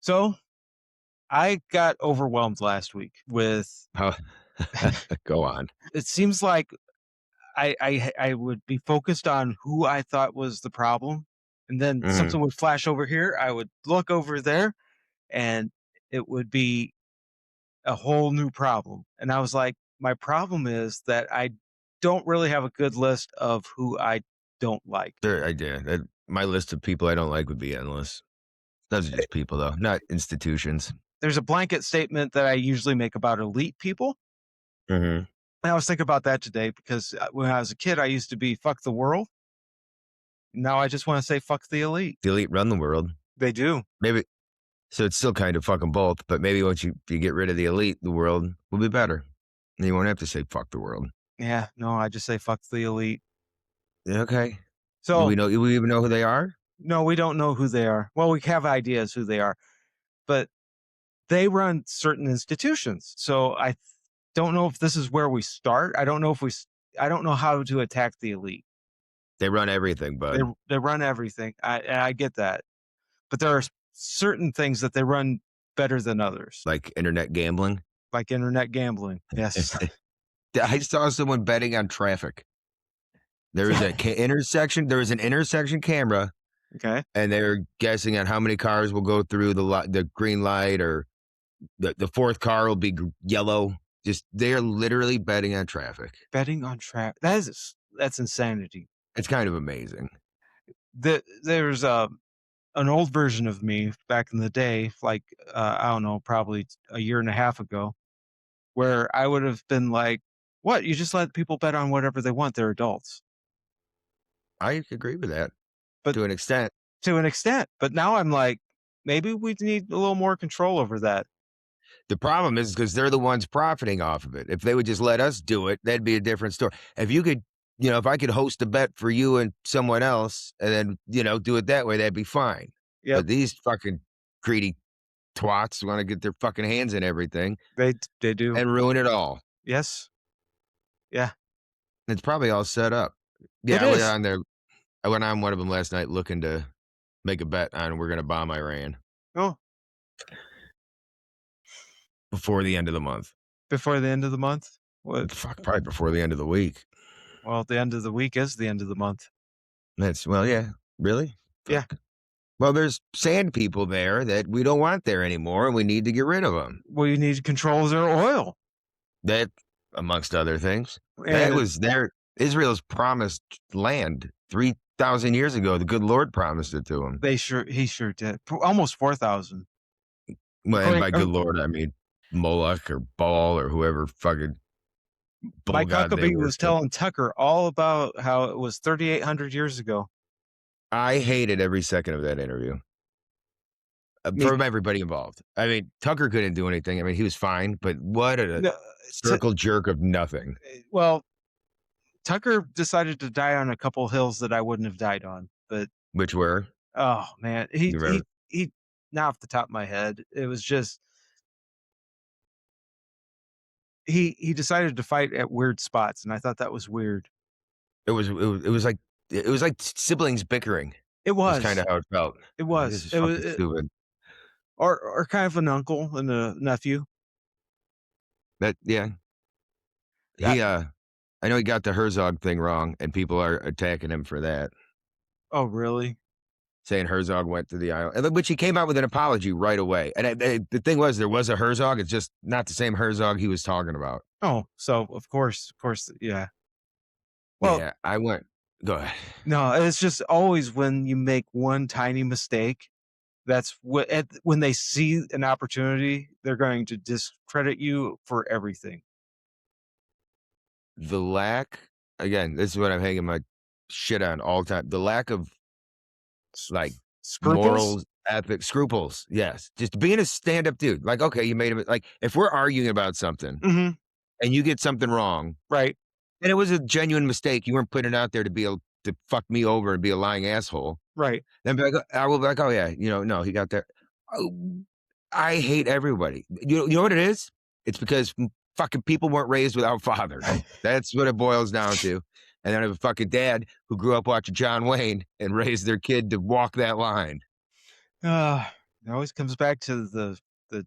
So I got overwhelmed last week with How go on. it seems like I would be focused on who I thought was the problem, and then Mhm. something would flash over here. I would look over there, and it would be a whole new problem. And I was like, my problem is that I don't really have a good list of who I don't like. Sure, I did. My list of people I don't like would be endless. Those are just people, though, not institutions. There's a blanket statement that I usually make about elite people. Mhm. And I was thinking about that today because when I was a kid, I used to be fuck the world. Now I just want to say fuck the elite. The elite run the world. They do. Maybe so it's still kind of fucking both, but maybe once you get rid of the elite, the world will be better. And you won't have to say fuck the world. Yeah, no, I just say fuck the elite. Yeah, okay. Do So, we even know who they are? no, we don't know who they are. Well, we have ideas who they are, but they run certain institutions. So don't know if this is where we start. I don't know if I don't know how to attack the elite. They run everything, They bud. they run everything. I get that. But there are certain things that they run better than others, Like internet gambling. like internet gambling. Yes. I saw someone betting on traffic. There was a intersection. There was an intersection camera, Okay. and they were guessing on how many cars will go through the green light, or the fourth car will be yellow. Just they're literally betting on traffic. Betting on trap. That's insanity. It's kind of amazing. There's an old version of me back in the day, like I don't know, probably a year and a half ago, where I would have been like, "What? You just let people bet on whatever they want. They're adults." I agree with that But to an extent. to an extent. But now I'm like, maybe we need a little more control over that. The problem is because they're the ones profiting off of it. If they would just let us do it, that'd be a different story. If you could, if I could host a bet for you and someone else and then, do it that way, that'd be fine. Yep, But these fucking greedy twats want to get their fucking hands in everything they do. and ruin it all. Yes, yeah, It's probably all set up. it Yeah, I went is. on there. I went on one of them last night looking to make a bet on we're going to bomb Iran Oh, before the end of the month. before the end of the month. What? Fuck, probably before the end of the week. Well, the end of the week is the end of the month. Well, yeah, really? Yeah. Fuck. Well, there's sand people there that we don't want there anymore, and we need to get rid of them. Well, you need to control their oil. That, amongst other things, that And was Israel's promised land 3,000 years ago. The good Lord promised it to him. he sure did. Almost 4,000. Well, and by good Lord, I mean Moloch or Baal or whoever fucking bull Mike god they Huckabee was worship. telling Tucker all about how it was 3,800 years ago. I hated every second of that interview. Me From everybody involved. I mean, Tucker couldn't do anything. I mean, he was fine, but what a no, circle jerk of nothing. well, Tucker decided to die on a couple hills that I wouldn't have died on. But Which were oh man, you ever he not off the top of my head. It was just he decided to fight at weird spots, and I thought that was weird. it was like siblings bickering. It Was kind was. of how it felt. It Like, this was. is It fucking was stupid. or kind of an uncle and a nephew. But yeah, Uh, I know he got the Herzog thing wrong, and people are attacking him for that, oh really? saying Herzog went to the island, which he came out with an apology right away. And the thing was, there was a Herzog. It's just not the same Herzog he was talking about. Oh, so of course, yeah. Well, Yeah, I went. Go ahead. no, it's just always when you make one tiny mistake, that's when they see an opportunity, they're going to discredit you for everything. The lack, again, this is what I'm hanging my shit on all the time. The lack of like Scruples? morals, ethics, scruples. Yes. Just being a stand-up dude. Like, okay, you made it. Like, if we're arguing about something Mhm. and you get something wrong, Right. and it was a genuine mistake, you weren't putting it out there to fuck me over and be a lying asshole. Right. Then be like, I will be like, oh yeah, no, he got there. Oh, I hate everybody. You know what it is? It's because fucking people weren't raised without fathers. That's what it boils down to. And then I have a fucking dad who grew up watching John Wayne and raised their kid to walk that line. Uh, It always comes back to the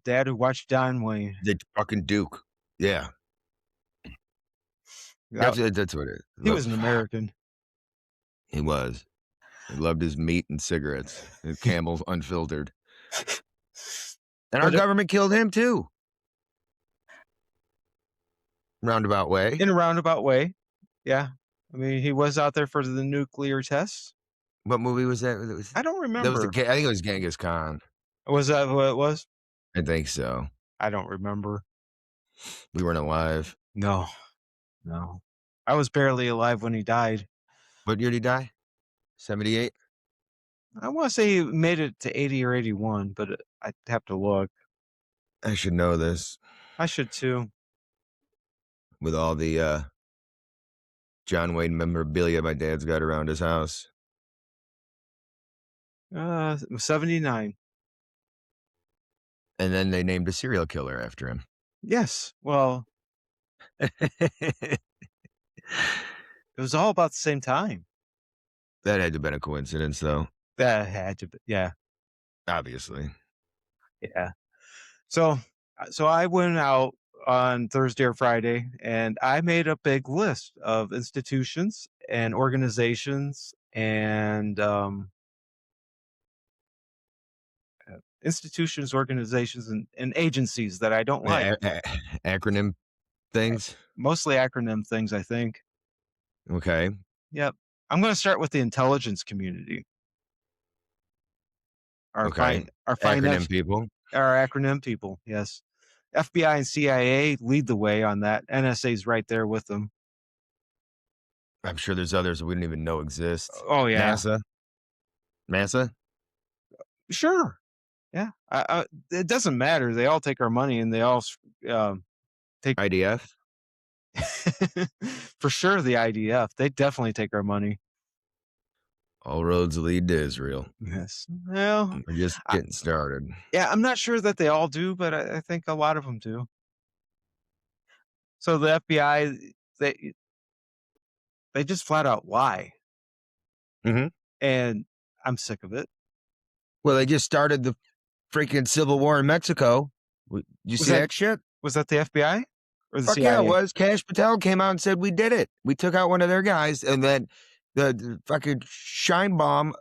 dad who watched John Wayne. The fucking Duke. Yeah. That That's what it is. he was Love an American. he was. He loved his meat and cigarettes and Camels unfiltered. And our But government killed him too. Roundabout way. in a roundabout way, yeah. I mean, he was out there for the nuclear tests. What movie was that? I don't That was remember. I think it was Genghis Khan. Was that what it was? I think so. I don't remember. We weren't alive. No, no. I was barely alive when he died. What year did he die? 78? I wanna say he made it to 80 or 81, but, I'd have to look. I should know this I should too. with all the John Wayne memorabilia my dad's got around his house. 79. And then they named a serial killer after him. Yes. Well, it was all about the same time. That had to have been a coincidence, though. That had to be, yeah, Obviously. yeah. So I went out on Thursday or Friday, and I made a big list of institutions and organizations and, organizations, and agencies that I don't like. Acronym things. Mostly acronym things, I think. Okay. Yep. I'm gonna start with the intelligence community. Okay. Our Acronym people. our acronym people, yes. FBI and CIA lead the way on that. NSA's right there with them. I'm sure there's others we didn't even know exist. Oh, yeah. NASA? Sure. Yeah. It doesn't matter. They all take our money, and they all take IDF? for sure the IDF. They definitely take our money. All roads lead to Israel. Yes. Well, We're just I getting started. yeah, I'm not sure that they all do, but I think a lot of them do. So the FBI, they just flat out lie, Mhm. and I'm sick of it. Well, they just started the freaking civil war in Mexico. You Was see that that shit? was that the FBI or the Fuck yeah, it CIA? was. Cash Patel came out and said, we did it. We took out one of their guys, and then the fucking Shine Bomb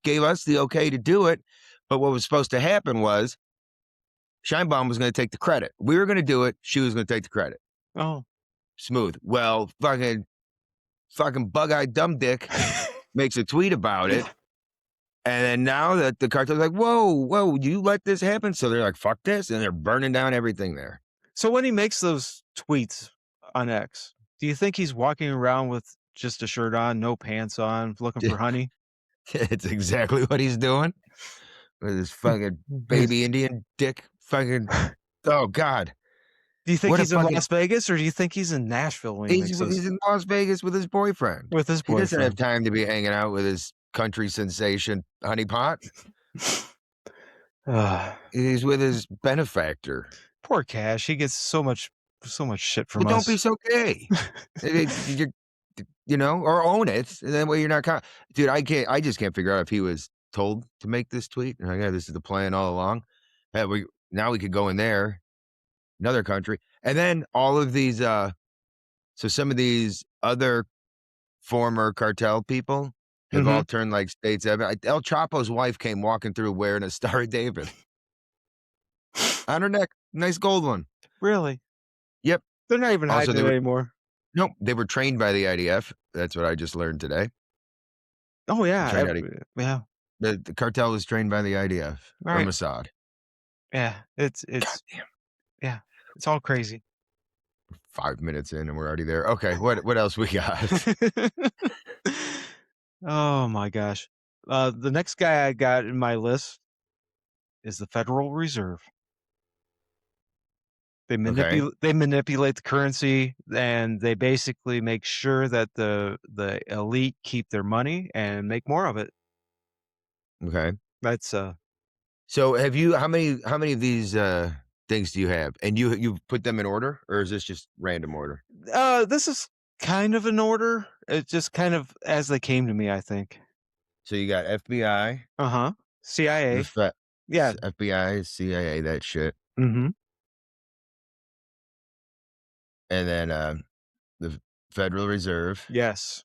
gave us the okay to do it. But what was supposed to happen was Shine Bomb was going to take the credit. We were going to do it. She was going to take the credit. Oh. Smooth. Well, fucking bug-eyed dumb dick makes a tweet about it. And then now that the cartel's like, whoa, you let this happen. So they're like, fuck this. And they're burning down everything there. So when he makes those tweets on X, do you think he's walking around with just a shirt on, no pants on, looking for honey? It's exactly what he's doing with his fucking baby Indian dick. Fucking, oh God. Do you think What a he's in fucking- Las Vegas, or do you think he's in Nashville when he makes those He's in Las Vegas with his boyfriend. with his He doesn't have boyfriend? time to be hanging out with his country sensation honeypot. He's with his benefactor. Poor Cash. He gets so much shit from Well, us. don't be so gay. You know, or own it. And then way you're not dude, I just can't figure out if he was told to make this tweet. And yeah, this is the plan all along. Now we could go in there, another country. And then all of these so some of these other former cartel people have all turned like states. El Chapo's wife came walking through wearing a Star of David on her neck. Nice gold one. Really? Yep. They're not even Also, hiding it anymore. Nope. They were trained by the IDF. That's what I just learned today. Oh yeah. Yeah. The cartel was trained by the IDF or Right. Mossad. Yeah. It's Goddamn. yeah. It's all crazy. 5 minutes in and we're already there. Okay, what else we got? Oh my gosh. The next guy I got in my list is the Federal Reserve. They manipulate the currency, and they basically make sure that the elite keep their money and make more of it. Okay. That's So have you how many of these things do you have? And you put them in order, or is this just random order? this is kind of an order. It's just kind of as they came to me, I think. So you got FBI, CIA, Yeah. FBI, CIA, that shit. Mm-hmm. And then the Federal Reserve. Yes.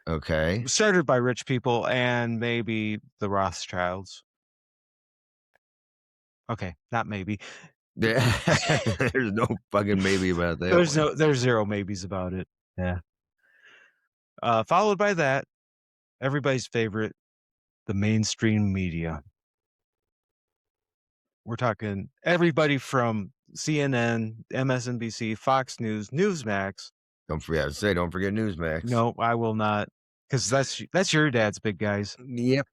Okay. Started by rich people and maybe the Rothschilds. Okay, not maybe. There's no fucking maybe about that one. There's zero maybes about it. Yeah. Followed by that, everybody's favorite, the mainstream media. We're talking everybody from CNN, MSNBC, Fox News, Newsmax. Don't forget Newsmax. No, I will not, because that's your dad's big guys. Yep.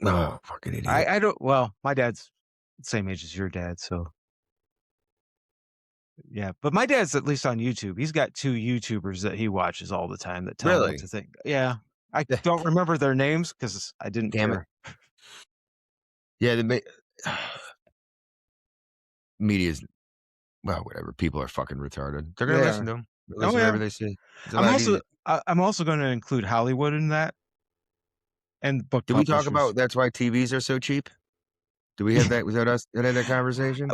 Uh, Oh, fucking idiot. I don't. Well, my dad's the same age as your dad, so yeah. But my dad's at least on YouTube. He's got two YouTubers that he watches all the time that tell him what Really? to think. Yeah, I don't remember their names because I didn't Damn it. care. Yeah, media's, well, whatever. People are fucking retarded. They're gonna They listen are. to them. Oh Listen to yeah. whatever they say. It's a lot easier. I'm also going to include Hollywood in that and book Did we talk publishers. about that's why TVs are so cheap? Do we have that? Was that us that had that conversation?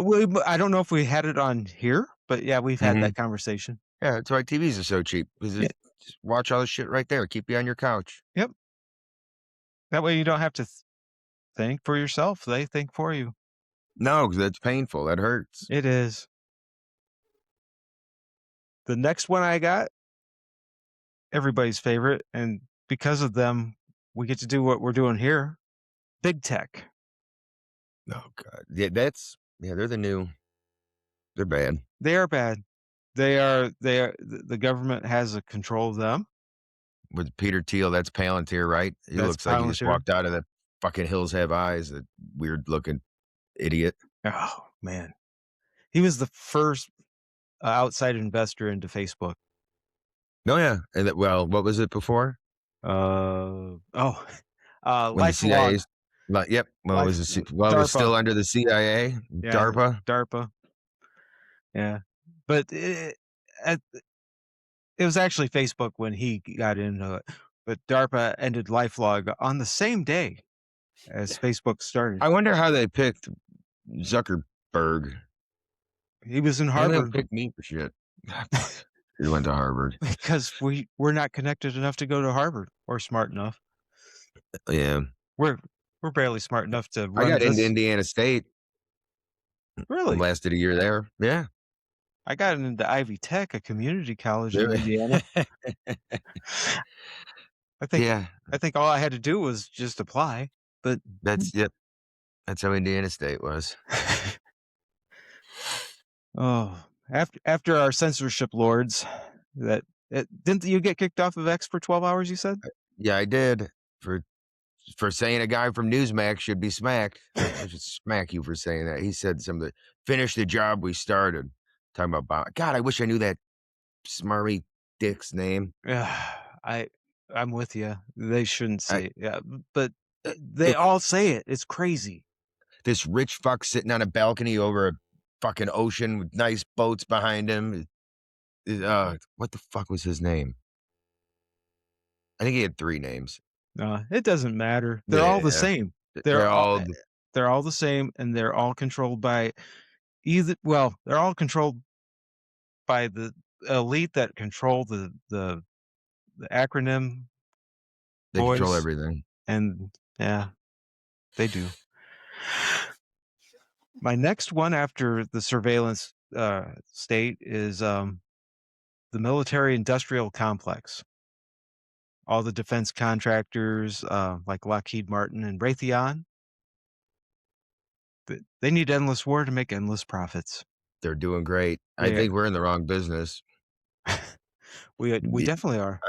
I don't know if we had it on here, but yeah, we've had that conversation. Yeah, that's why TVs are so cheap. Because Yeah. just watch all this shit right there. Keep you on your couch. Yep. That way you don't have to think for yourself. They think for you. No, because that's painful. That hurts. It is. The next one I got, everybody's favorite, and because of them, we get to do what we're doing here. Big tech. Oh God. Yeah, they're the new. They're bad. They are bad. They are. The government has a control of them. With Peter Thiel, that's Palantir, right? He That's looks like he just Palantir. walked out of the fucking Hills Have Eyes, that weird looking idiot. Oh man, he was the first outside investor into Facebook. Oh yeah. And well, what was it before? When When the lifelong CIA's yep. Well, life it was still DARPA. under the CIA, Yeah, DARPA. Yeah, but it was actually Facebook when he got into it. But DARPA ended lifelong on the same day as Facebook started. I wonder how they picked Zuckerberg. He was in Why didn't Harvard they pick me for shit? He went to Harvard. because we're not connected enough to go to Harvard or smart enough. Yeah. We're barely smart enough to I run got into this. Indiana State. Really? Lasted a year there. Yeah. I got into Ivy Tech, a community college in Indiana. I think all I had to do was just apply, but Yep. That's how Indiana State was. oh, after our censorship lords, didn't you get kicked off of X for 12 hours? You said? Yeah, I did for saying a guy from Newsmax should be smacked. I should smack you for saying that. He said something. Finish the job we started. Talking about God, I wish I knew that smarmy dick's name. Yeah, I'm with you. They shouldn't say it. Yeah, but they all say it. It's crazy. This rich fuck sitting on a balcony over a fucking ocean with nice boats behind him. What the fuck was his name? I think he had 3 names. It doesn't matter. They're all the Yeah. same. They're all They're all the same, and they're all controlled by they're all controlled by the elite that control the acronym they control boys, everything. and yeah, they do. My next one after the surveillance state is the military-industrial complex. All the defense contractors like Lockheed Martin and Raytheon, they need endless war to make endless profits. They're doing great. I think we're in the wrong business. We definitely are.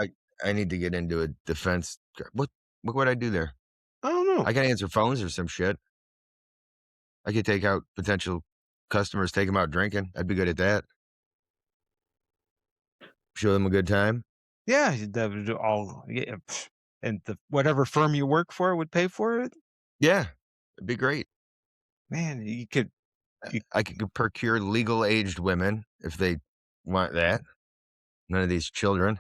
I need to get into a defense. What would I do there? I don't know. I can answer phones or some shit. I could take out potential customers, take them out drinking. I'd be good at that. Show them a good time. Yeah, that would all. Yeah, and whatever firm you work for would pay for it. Yeah, it'd be great. Man, you could. I could procure legal aged women if they want that. None of these children.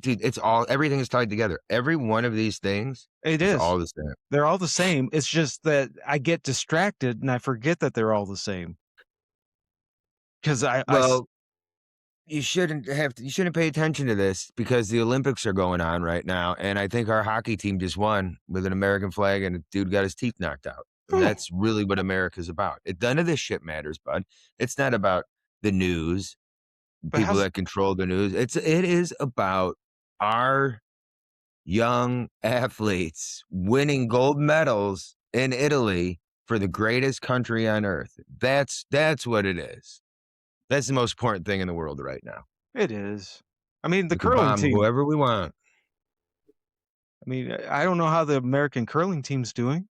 Dude, everything is tied together. Every one of these things It is is. all the same. They're all the same. It's just that I get distracted and I forget that they're all the same. Because Well, you shouldn't pay attention to this because the Olympics are going on right now, and I think our hockey team just won with an American flag, and a dude got his teeth knocked out. And that's really what America's about. None of this shit matters, bud. It's not about the news, but people how's that control the news. It is about our young athletes winning gold medals in Italy for the greatest country on earth. That's what it is. That's the most important thing in the world right now. it is. I mean, the We can curling bomb team. whoever we want. I mean, I don't know how the American curling team's doing.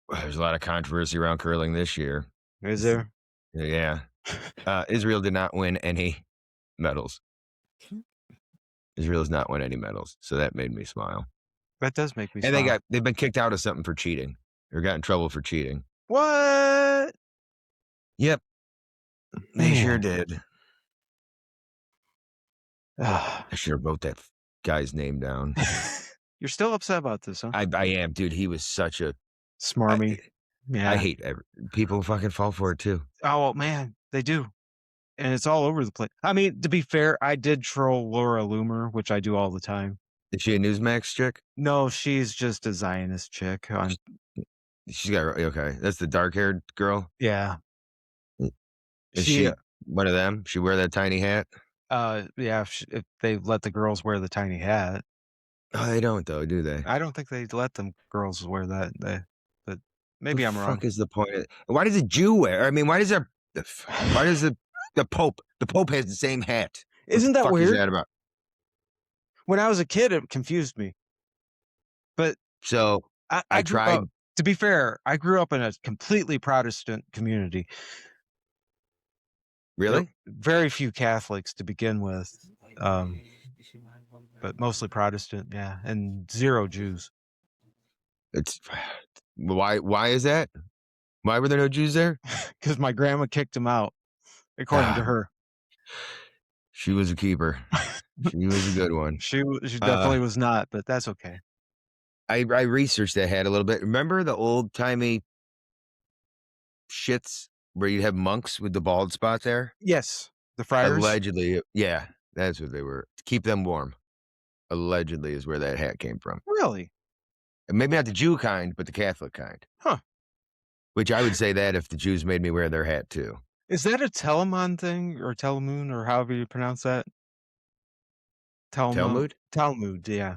There's a lot of controversy around curling this year. Is there? Yeah. Israel did not win any medals. Israel has not won any medals, so that made me smile. That does make me And smile. they've been kicked out of something for cheating, or got in trouble for cheating. What? Yep, they sure did. I should have wrote that guy's name down. You're still upset about this, huh? I am, dude. He was such a Smarmy. Yeah. I hate people fucking fall for it too. Oh man, they do. And it's all over the place. I mean, to be fair, I did troll Laura Loomer, which I do all the time. Is she a Newsmax chick? No, she's just a Zionist chick. She's got okay. That's the dark haired girl. Yeah. Is she one of them? She wear that tiny hat? Yeah, if they let the girls wear the tiny hat. Oh, they don't though, do they? I don't think they let them girls wear that. But maybe The I'm wrong. fuck is the point? Why does a Jew wear? I mean, why does the Pope? The Pope has the same hat. Isn't that What the fuck weird? is that about? When I was a kid, it confused me. But So I tried. To be fair, I grew up in a completely Protestant community. Really? Very few Catholics to begin with, but mostly Protestant, yeah, and 0 Jews. It's why is that? Why were there no Jews there? Because my grandma kicked them out, according to her. She was a keeper. She was a good one. She definitely was not, but that's okay. I researched that hat a little bit. Remember the old timey shits where you have monks with the bald spot there? Yes, the friars. Allegedly, yeah, that's what they were. To keep them warm. Allegedly is where that hat came from. Really? And maybe not the Jew kind, but the Catholic kind. Huh. Which I would say that if the Jews made me wear their hat too. Is that a Telemon thing or Telemoon or however you pronounce that? Talmud? Talmud, yeah.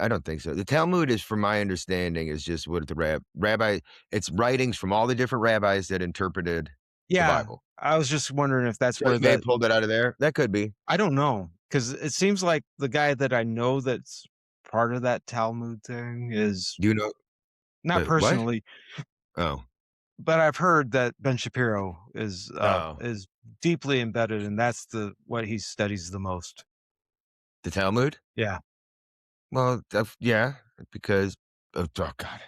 I don't think so. The Talmud is, from my understanding, is just what the rabbi. It's writings from all the different rabbis that interpreted the Bible. I was just wondering if that's So where they pulled it out of there. That could be. I don't know, because it seems like the guy that I know that's part of that Talmud thing is Do you know? not what? personally, Oh, but I've heard that Ben Shapiro is deeply embedded, and that's what he studies the most. the Talmud. Yeah. Well, yeah, because oh god,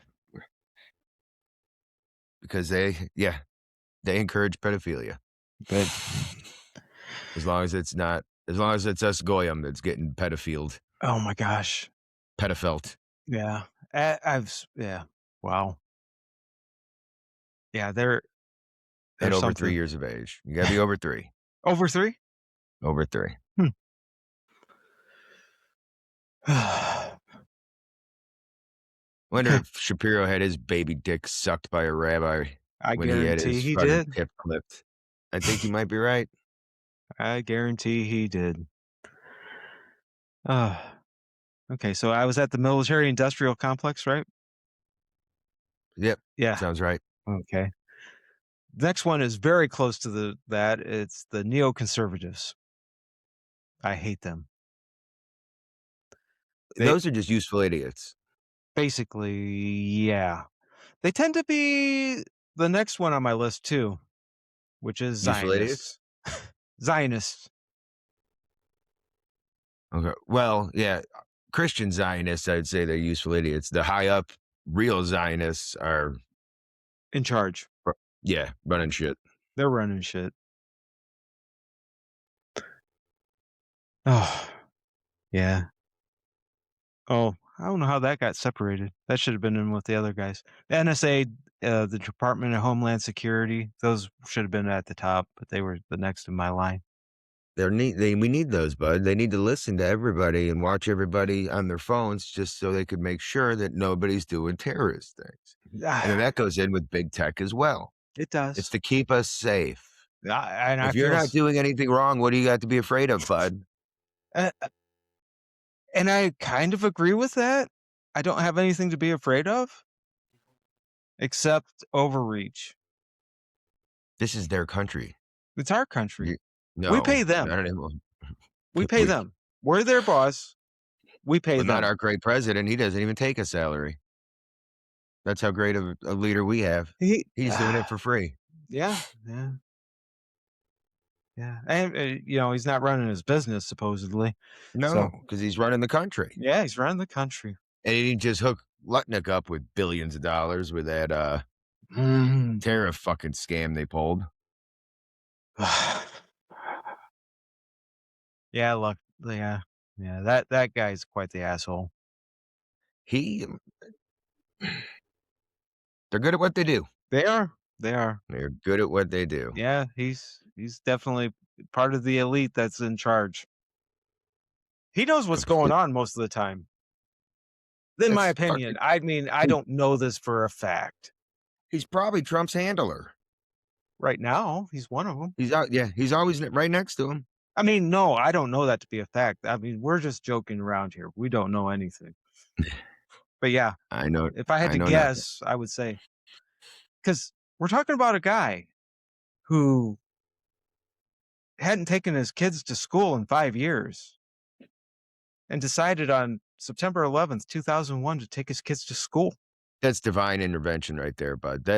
because they encourage pedophilia. But As long as it's us goyim that's getting pedophiled. oh my gosh. Pedophelt. Yeah. Wow. Yeah, they're At over something. 3 years of age. You gotta be over 3. Over 3? Over 3. Wonder if Shapiro had his baby dick sucked by a rabbi I when he had guarantee his he fucking did. hip clipped. I think you might be right. I guarantee he did. Okay, so I was at the military industrial complex, right? Yep. Yeah. Sounds right. Okay. Next one is very close to that. It's the neoconservatives. I hate them. Those are just useful idiots. Basically, yeah. They tend to be the next one on my list too, which is Useful Zionists. Zionists. Okay. Well, yeah. Christian Zionists, I'd say they're useful idiots. The high up real Zionists are In charge. Yeah, running shit. They're running shit. Oh, yeah. Oh, I don't know how that got separated. That should have been in with the other guys. The NSA, the Department of Homeland Security, those should have been at the top, but they were the next in my line. We need those, bud. They need to listen to everybody and watch everybody on their phones just so they could make sure that nobody's doing terrorist things. And then Ah, that goes in with big tech as well. it It's does. to keep us safe. And I If you're feel, not doing anything wrong, what do you got to be afraid of, bud? uh, and I kind of agree with that. I don't have anything to be afraid of except overreach. This is their country. It's our country. You We no, pay them. not anymore. We pay We them. We're their boss. We pay well, not them. our great president. He doesn't even take a salary. That's how great of a leader we have. He, He's doing it for free. yeah, yeah, yeah. And he's not running his business supposedly. No, So because he's running the country. yeah, he's running the country. And he didn't just hook Lutnick up with billions of dollars with that, Mm. tariff fucking scam they pulled. Yeah, look, yeah, yeah. That guy's quite the asshole. He they're good at what they do. They are. They are. They're good at what they do. Yeah, he's definitely part of the elite that's in charge. He knows what's going Complete on most of the time. In my that's opinion. fucking I mean, I don't know this for a fact. he's probably Trump's handler. Right now, he's one of them. He's out yeah, he's always right next to him. I mean, no, I don't know that to be a fact. I mean, we're just joking around here. We don't know anything. But yeah, if I had I to know nothing. guess, I would say because we're talking about a guy who hadn't taken his kids to school in 5 years and decided on September 11th, 2001 to take his kids to school. That's divine intervention right there, bud.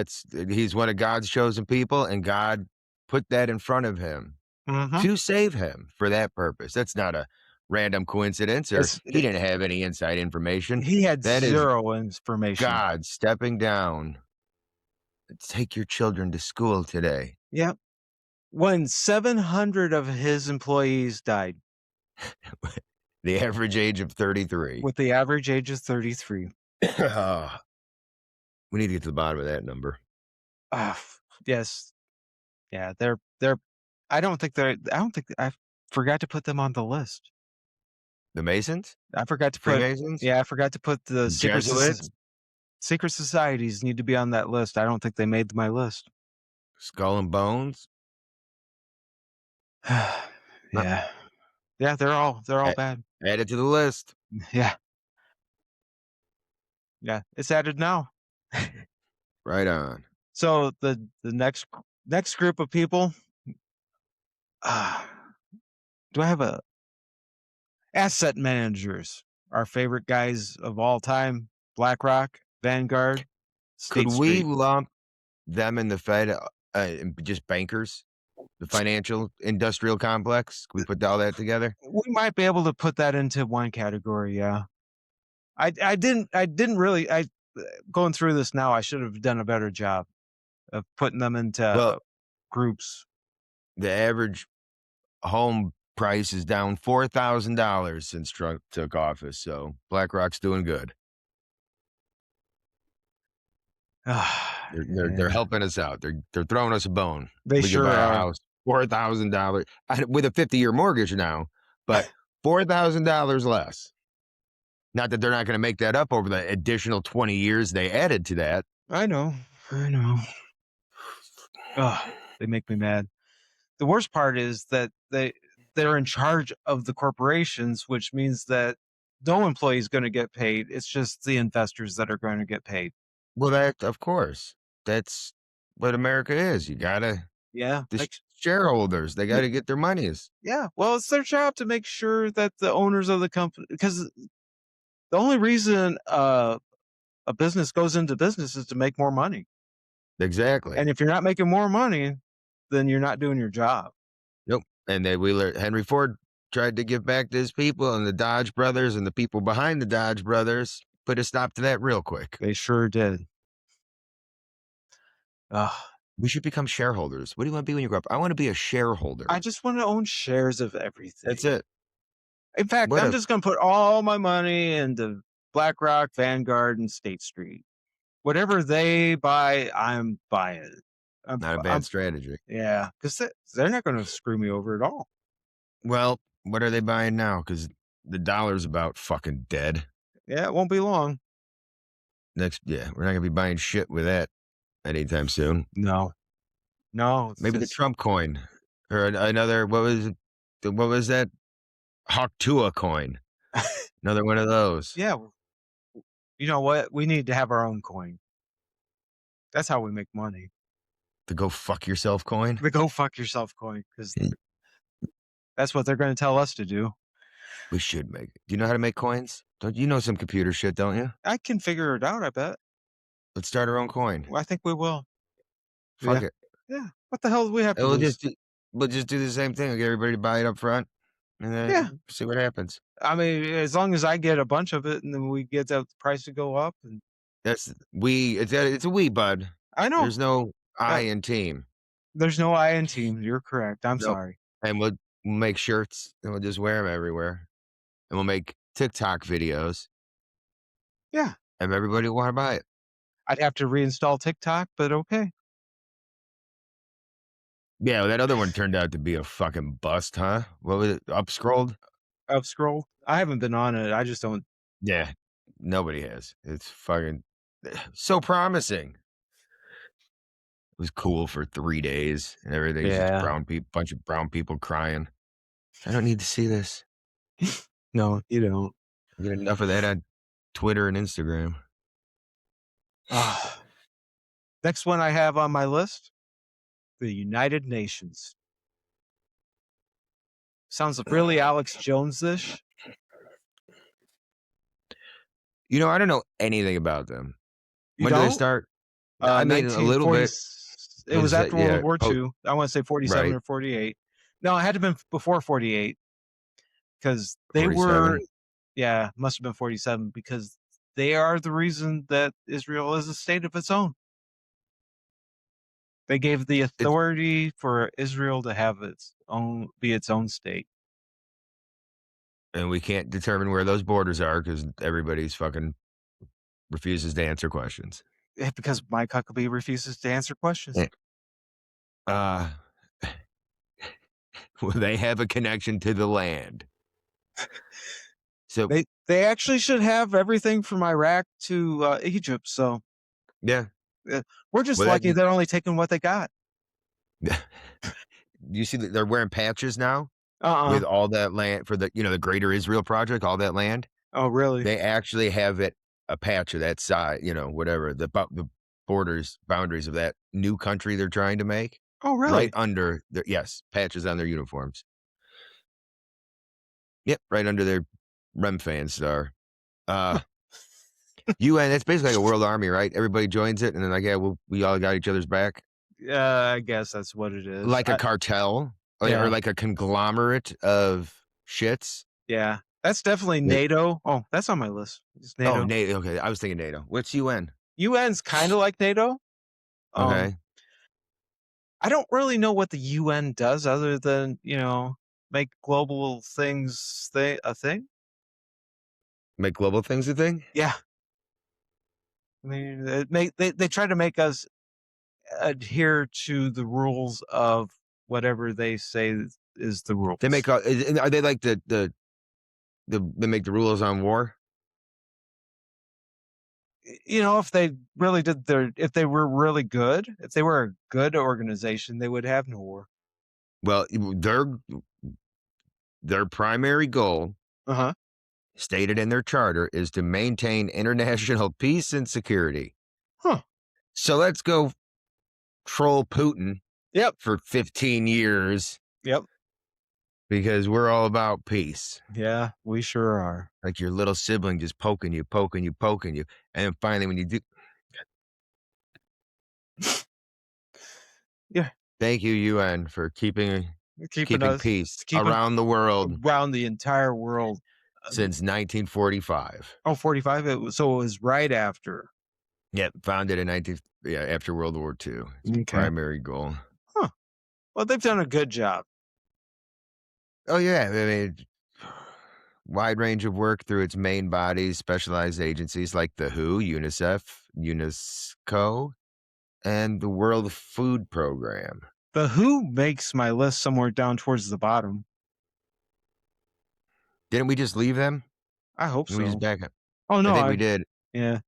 He's one of God's chosen people, and God put that in front of him Mhm. to save him for that purpose. That's not a random coincidence, or It's he it didn't have any inside information. He had That is 0 information. God stepping down. Take your children to school today. Yep. When 700 of his employees died The average age of 33. with the average age of 33. Ah, we need to get to the bottom of that number. Yes. Yeah, they're I don't think I forgot to put them on the list. The Masons? I forgot to put Freemasons? Yeah, I forgot to put the Jesuits? secret societies need to be on that list. I don't think they made my list. Skull and Bones? Uh, Yeah. Yeah, they're all a- bad. Add it to the list. Yeah. Yeah, it's added now. Right on. So the next group of people, uh, do I have a asset managers? Our favorite guys of all time, BlackRock, Vanguard, Could State we Street. lump them in the Fed, and just bankers? The financial industrial complex? Can we put all that together? We might be able to put that into one category, yeah. I didn't really going through this now, I should have done a better job of putting them Well, into groups. the average home price is down $4,000 since Trump took office, so BlackRock's doing good. They're Yeah, helping us out. They're throwing us a bone. they We could sure buy a are. house, $4,000 with a 50-year mortgage now, but $4,000 less. Not that they're not gonna make that up over the additional 20 years they added to that. I know, I know. They make me mad. The worst part is that they're in charge of the corporations, which means that no employee is gonna get paid. It's just the investors that are gonna get paid. Well, that of course. That's what America is. You gotta Yeah, the like shareholders, they y gotta get their monies. yeah, well, it's their job to make sure that the owners of the company, because the only reason, a business goes into business is to make more money, Exactly. and if you're not making more money, then you're not doing your job. Nope. And then we learned Henry Ford tried to give back to his people, and the Dodge brothers and the people behind the Dodge brothers put a stop to that real quick. They sure did. Ugh. We should become shareholders. What do you want to be when you grow up? I want to be a shareholder. I just wanna own shares of everything. That's it. In fact, What I'm a just going to put all my money into BlackRock, Vanguard, and State Street. Whatever they buy, I'm buying. not a bad strategy. Yeah, because they're not going to screw me over at all. Well, what are they buying now? Because the dollar's about fucking dead. Yeah, it won't be long. We're not gonna be buying shit with that anytime soon. No, it's Maybe the just Trump coin or another. What was it? What was that? Hawk coin. Another one of those. yeah. You know what? We need to have our own coin. That's how we make money. The go fuck yourself coin. The go fuck yourself coin, because that's what they're going to tell us to do. We should make it. Do you know how to make coins? Don't you know some computer shit? Don't you? I can figure it out. I bet. Let's start our own coin. Well, I think we will. Fuck Yeah. it. Yeah. What the hell do we have to And lose? we'll just do the same thing. We'll get everybody to buy it up front, and Yeah. then see what happens. I mean, as long as I get a bunch of it, and then we get the price to go up, and It's a we, bud. I know There's no I in team. there's no I in team. You're correct. I'm Nope. sorry. And we'll make shirts and we'll just wear them everywhere. And we'll make TikTok videos. Yeah. And everybody will want to buy it. I'd have to reinstall TikTok, but okay. Yeah, well, that other one turned out to be a fucking bust, huh? What was it? Upscrolled? Up scroll. I haven't been on it. I just don't. Yeah. Nobody has. It's fucking so promising. It was cool for 3 days and everything's just Yeah. bunch of brown people crying. I don't need to see this. No, you don't. I get enough of that on Twitter and Instagram. Next one I have on my list, the United Nations. Sounds really Alex Jones-ish. You know, I don't know anything about them. You When did they don't? start? I mean, a little bit. It was after World War Oh, II. I want to say 47 right. or 48. No, it had to have been before 48, because they 47. were, yeah, must have been 47, because they are the reason that Israel is a state of its own. They gave the authority for Israel to have be its own state. And we can't determine where those borders are because everybody's fucking refuses to answer questions. Because Mike Huckabee refuses to answer questions. Well, they have a connection to the land. So they actually should have everything from Iraq to Egypt. So yeah, we're just lucky they're only taking what they got. You see that they're wearing patches now with all that land for the the Greater Israel Project, all that land. Oh, really? They actually have a patch of that size, whatever the boundaries of that new country they're trying to make. Oh, really? Right under patches on their uniforms. Yep, right under their Remfan star. UN, that's basically like a world army, right? Everybody joins it, and then we all got each other's back. Yeah, I guess that's what it is. Like a cartel, or like a conglomerate of shits. Yeah, that's definitely NATO. Oh, that's on my list. It's NATO. Oh, NATO. Okay, I was thinking NATO. What's UN? UN's kind of like NATO. Okay. I don't really know what the UN does other than, make global things a thing. Make global things a thing? Yeah. I mean, they try to make us adhere to the rules of whatever they say is the rules. They make are they like they make the rules on war? If they really if they were really good, if they were a good organization, they would have no war. Well, their primary goal, stated in their charter, is to maintain international peace and security. Huh. So let's go troll Putin. Yep. For 15 years. Yep. Because we're all about peace. Yeah, we sure are. Like your little sibling just poking you. And then finally when you do. Yeah. Thank you, UN, for keeping peace around the world. Around the entire world. Since 1945. Oh, 45? So it was right after. Yeah, founded in after World War II. It's the primary goal. Huh. Well, they've done a good job. Oh, yeah. I mean, wide range of work through its main bodies, specialized agencies like the WHO, UNICEF, UNESCO, and the World Food Program. The Who makes my list somewhere down towards the bottom. Didn't we just leave them? I hope Didn't we just so. back up? Oh I no, think we did. yeah.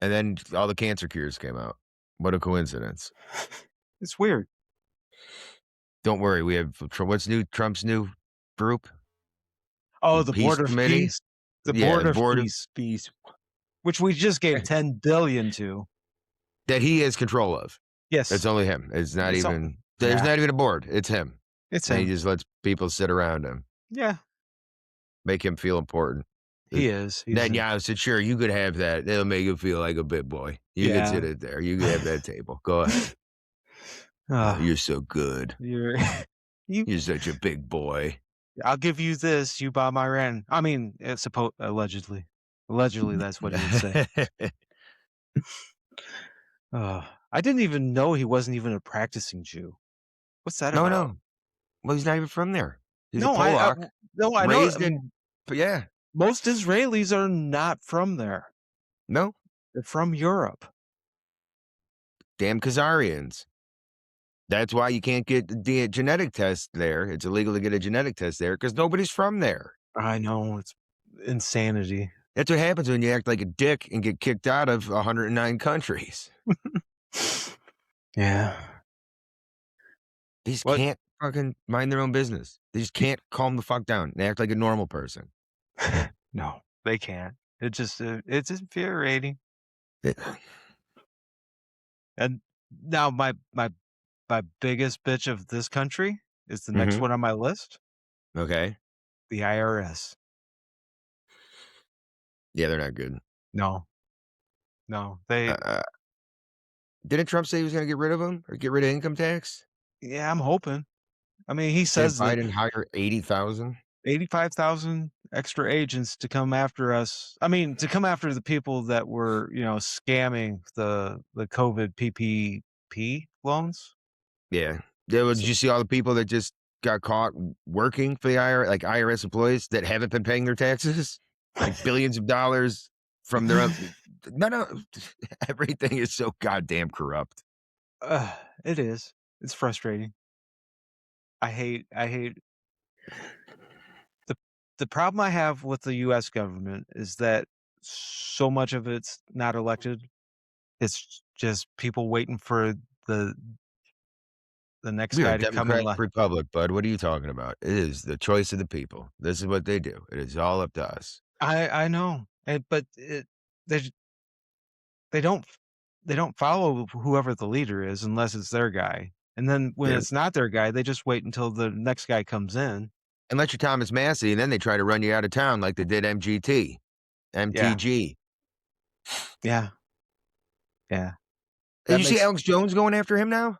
And then all the cancer cures came out. What a coincidence. It's weird. Don't worry, we have what's new? Trump's new group, Oh, the the Peace Board of Committee. Peace. The Yeah, Board the of board of Peace, which we just gave 10 billion to. that he has control of. It's Yes. only him. It's not It's all, even. There's yeah, not even a board. It's him, it's and he him. just lets people sit around him, Yeah, make him feel important. he is. He's Then a, yeah, said, sure, you could have that. It'll make you feel like a big boy. You could sit yeah. it there. You could have that table. Go ahead. Uh, You're so good. you're you You're such a big boy. I'll give you this, you Bob Iran. I mean, it's allegedly. Allegedly that's what he would say. I didn't even know he wasn't even a practicing Jew. What's that No, about? no. Well, he's not even from there. He's a No, Polak, no, I know. raised in. But yeah, Most Israelis are not from there. no, They're from Europe. damn Khazarians. That's why you can't get the genetic test there. It's illegal to get a genetic test there because nobody's from there. I know, it's insanity. That's what happens when you act like a dick and get kicked out of 109 countries. Yeah. They just What? can't fucking mind their own business. They just can't calm the fuck down and act like a normal person. No, they can't. It's infuriating. And now my biggest bitch of this country is the next Mhm. one on my list, Okay. the IRS. Yeah, they're not good. No. No, they Uh, didn't Trump say he was going to get rid of them or get rid of income tax? yeah, I'm hoping. I mean, he Didn't says that Biden hire 80,000? 85,000 extra agents to come after us. I mean, to come after the people that were, scamming the COVID PPP loans. Yeah. Yeah, well, did So, you see all the people that just got caught working for the IRS, like IRS employees that haven't been paying their taxes? Like billions of dollars from their own. No, everything is so goddamn corrupt. it is. It's frustrating. I hate the the problem I have with the US government is that so much of it's not elected. It's just people waiting for the the next We're a guy to come and democratic republic, bud. What are you talking about? It is the choice of the people. This is what they do. It is all up to us. I know. But they they don't they don't follow whoever the leader is unless it's their guy. And then when Yeah. it's not their guy, they just wait until the next guy comes in. Unless you're Thomas Massey, and then they try to run you out of town like they did MGT, Yeah. MTG. Yeah. Yeah. Did That you see makes Alex Jones going after him now?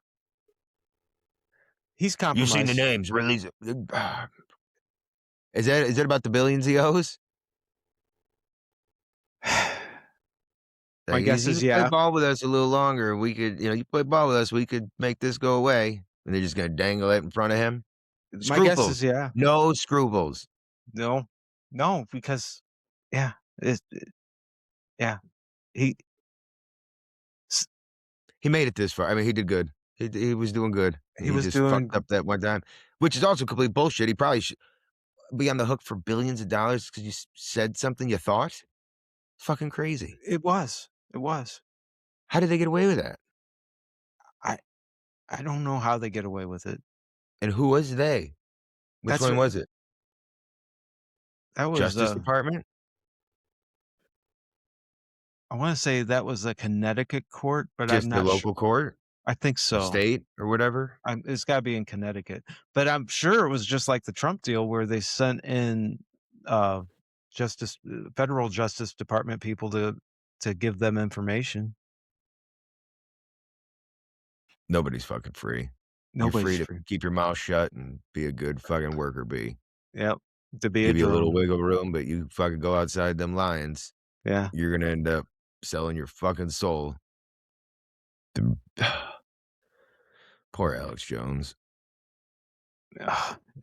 he's You've seen the compromised. names. Release it. Is that about the billions he owes? My Like, guess you is play yeah. ball with us a little longer, we could, you play ball with us, we could make this go away. And they're just gonna dangle it in front of him. My guess is Scruples. yeah. No scruples. No. No, because yeah, yeah. He s- He made it this far. I mean, he did good. He was doing good. he He was just fucked doing up that one time, which is also complete bullshit. He probably should be on the hook for billions of dollars because you said something you thought. Fucking crazy. it was. It was. How did they get away with that? I I don't know how they get away with it. And who was they? Which That's one was it? that was Justice Department? I want to say that was a Connecticut court, but I'm Just the not sure. local court? I think Or so. state or whatever? It's got to be in Connecticut, but I'm sure it was just like the Trump deal where they sent in uh, federal Justice Department people to give them information. Nobody's fucking free. You're Nobody's free to free. keep your mouth shut and be a good fucking worker bee. Yep, to be a Give you a little drone. wiggle room, but you fucking go outside them lions, Yeah. you're gonna end up selling your fucking soul. Poor Alex Jones.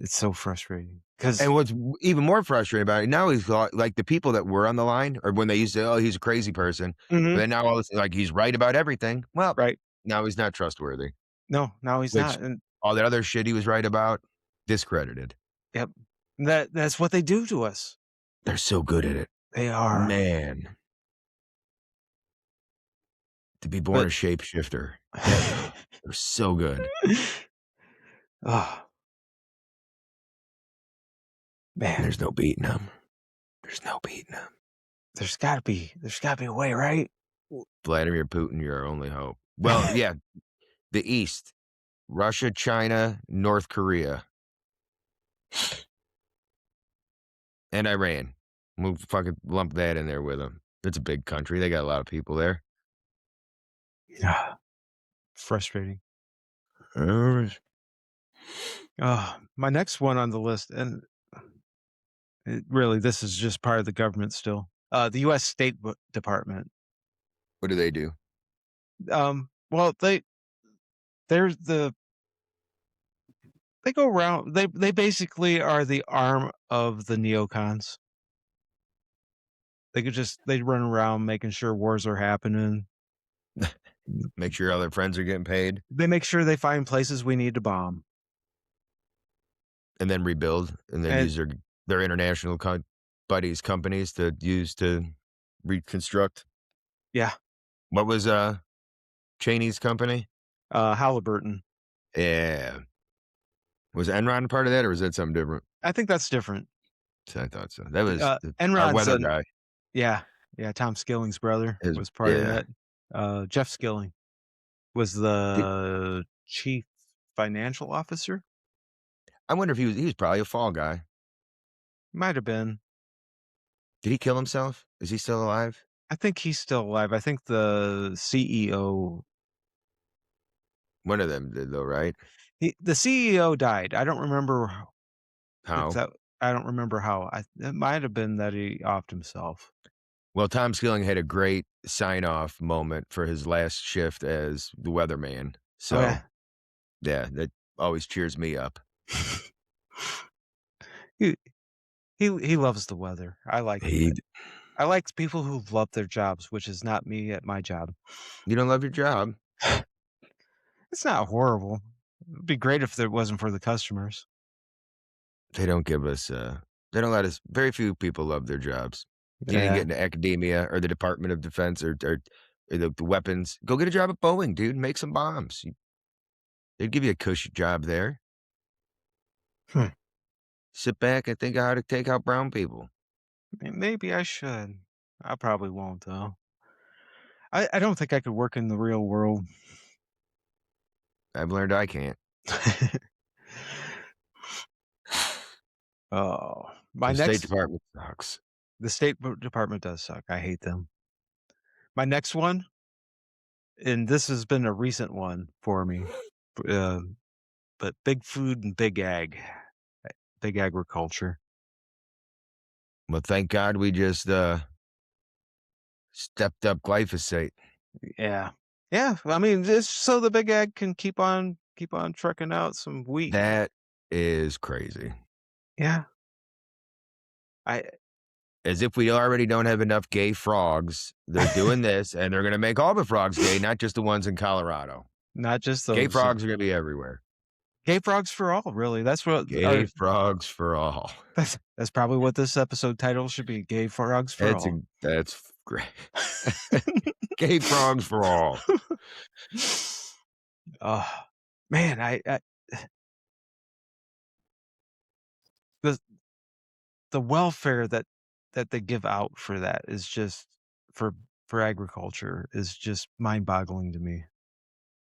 It's so frustrating because And what's even more frustrating about it, now he's got like the people that were on the line, or when they used to say, "Oh, he's a crazy person," but then now all this like he's right about everything. Well, right. now he's not trustworthy, No, now he's which not. And all that other shit he was right about, discredited. yep, that's what they do to us. They're so good at it. They are. Man, to be born But a shapeshifter. That they're so good. oh man, There's no beating them. There's no beating them. there's gotta be a way, right? Vladimir Putin, your only hope. Well, yeah, the East. Russia, China, North Korea, and Iran. We'll fucking lump that in there with them. It's a big country. They got a lot of people there. Yeah, frustrating. Uh, My next one on the list, and really, this is just part of the government still. The U.S. State Department. What do they do? Well, they're they go around. They basically are the arm of the neocons. They run around making sure wars are happening. Make sure all their friends are getting paid They make sure they find places we need to bomb. and then rebuild and then And use their international buddies, companies to use to reconstruct. yeah, What was Cheney's company? Halliburton. Yeah. Was Enron a part of that or was that something different? I think that's different. I thought so. That was our Enron's weather an guy. yeah, yeah. Tom Skilling's brother Is was part of yeah. that. Jeff Skilling was Did, the chief financial officer. I wonder if he was probably a fall guy. Might have been. Did he kill himself? Is he still alive? I think he's still alive. I think the CEO, One of them did though, right? the CEO died. I don't remember if How? that. I don't remember how. It might have been that he offed himself. Well, Tom Skilling had a great sign-off moment for his last shift as the weatherman. Oh So, yeah. yeah, that always cheers me up. he he loves the weather. I like He it. I like people who love their jobs, which is not me at my job. You don't love your job. It's not horrible. It'd be great if it wasn't for the customers. They don't give us, they don't let us very few people love their jobs. You need to get Yeah. into academia or the Department of Defense or the weapons. Go get a job at Boeing, dude. Make some bombs. They'd give you a cushy job there. Hmm. Sit back and think of how to take out brown people. Maybe I should. I probably won't though. I don't think I could work in the real world. I've learned I can't. Oh, my The State next Department sucks. the State Department does suck. I hate them. My next one, and this has been a recent one for me, uh, but big food and big agriculture. Well, thank God we just stepped up glyphosate. Yeah, yeah. I mean, just so the big ag can keep on trucking out some wheat. That is crazy. Yeah, I As if we already don't have enough gay frogs. They're doing this, and they're going to make all the frogs gay, not just the ones in Colorado. not just Gay those. frogs are going to be everywhere. Gay frogs for all, really. That's what Gay frogs for all. that's probably what this episode title should be. Gay frogs for all. That's great. Gay frogs for all. Oh man, I the the welfare that they give out for that is just for for agriculture is just mind-boggling to me.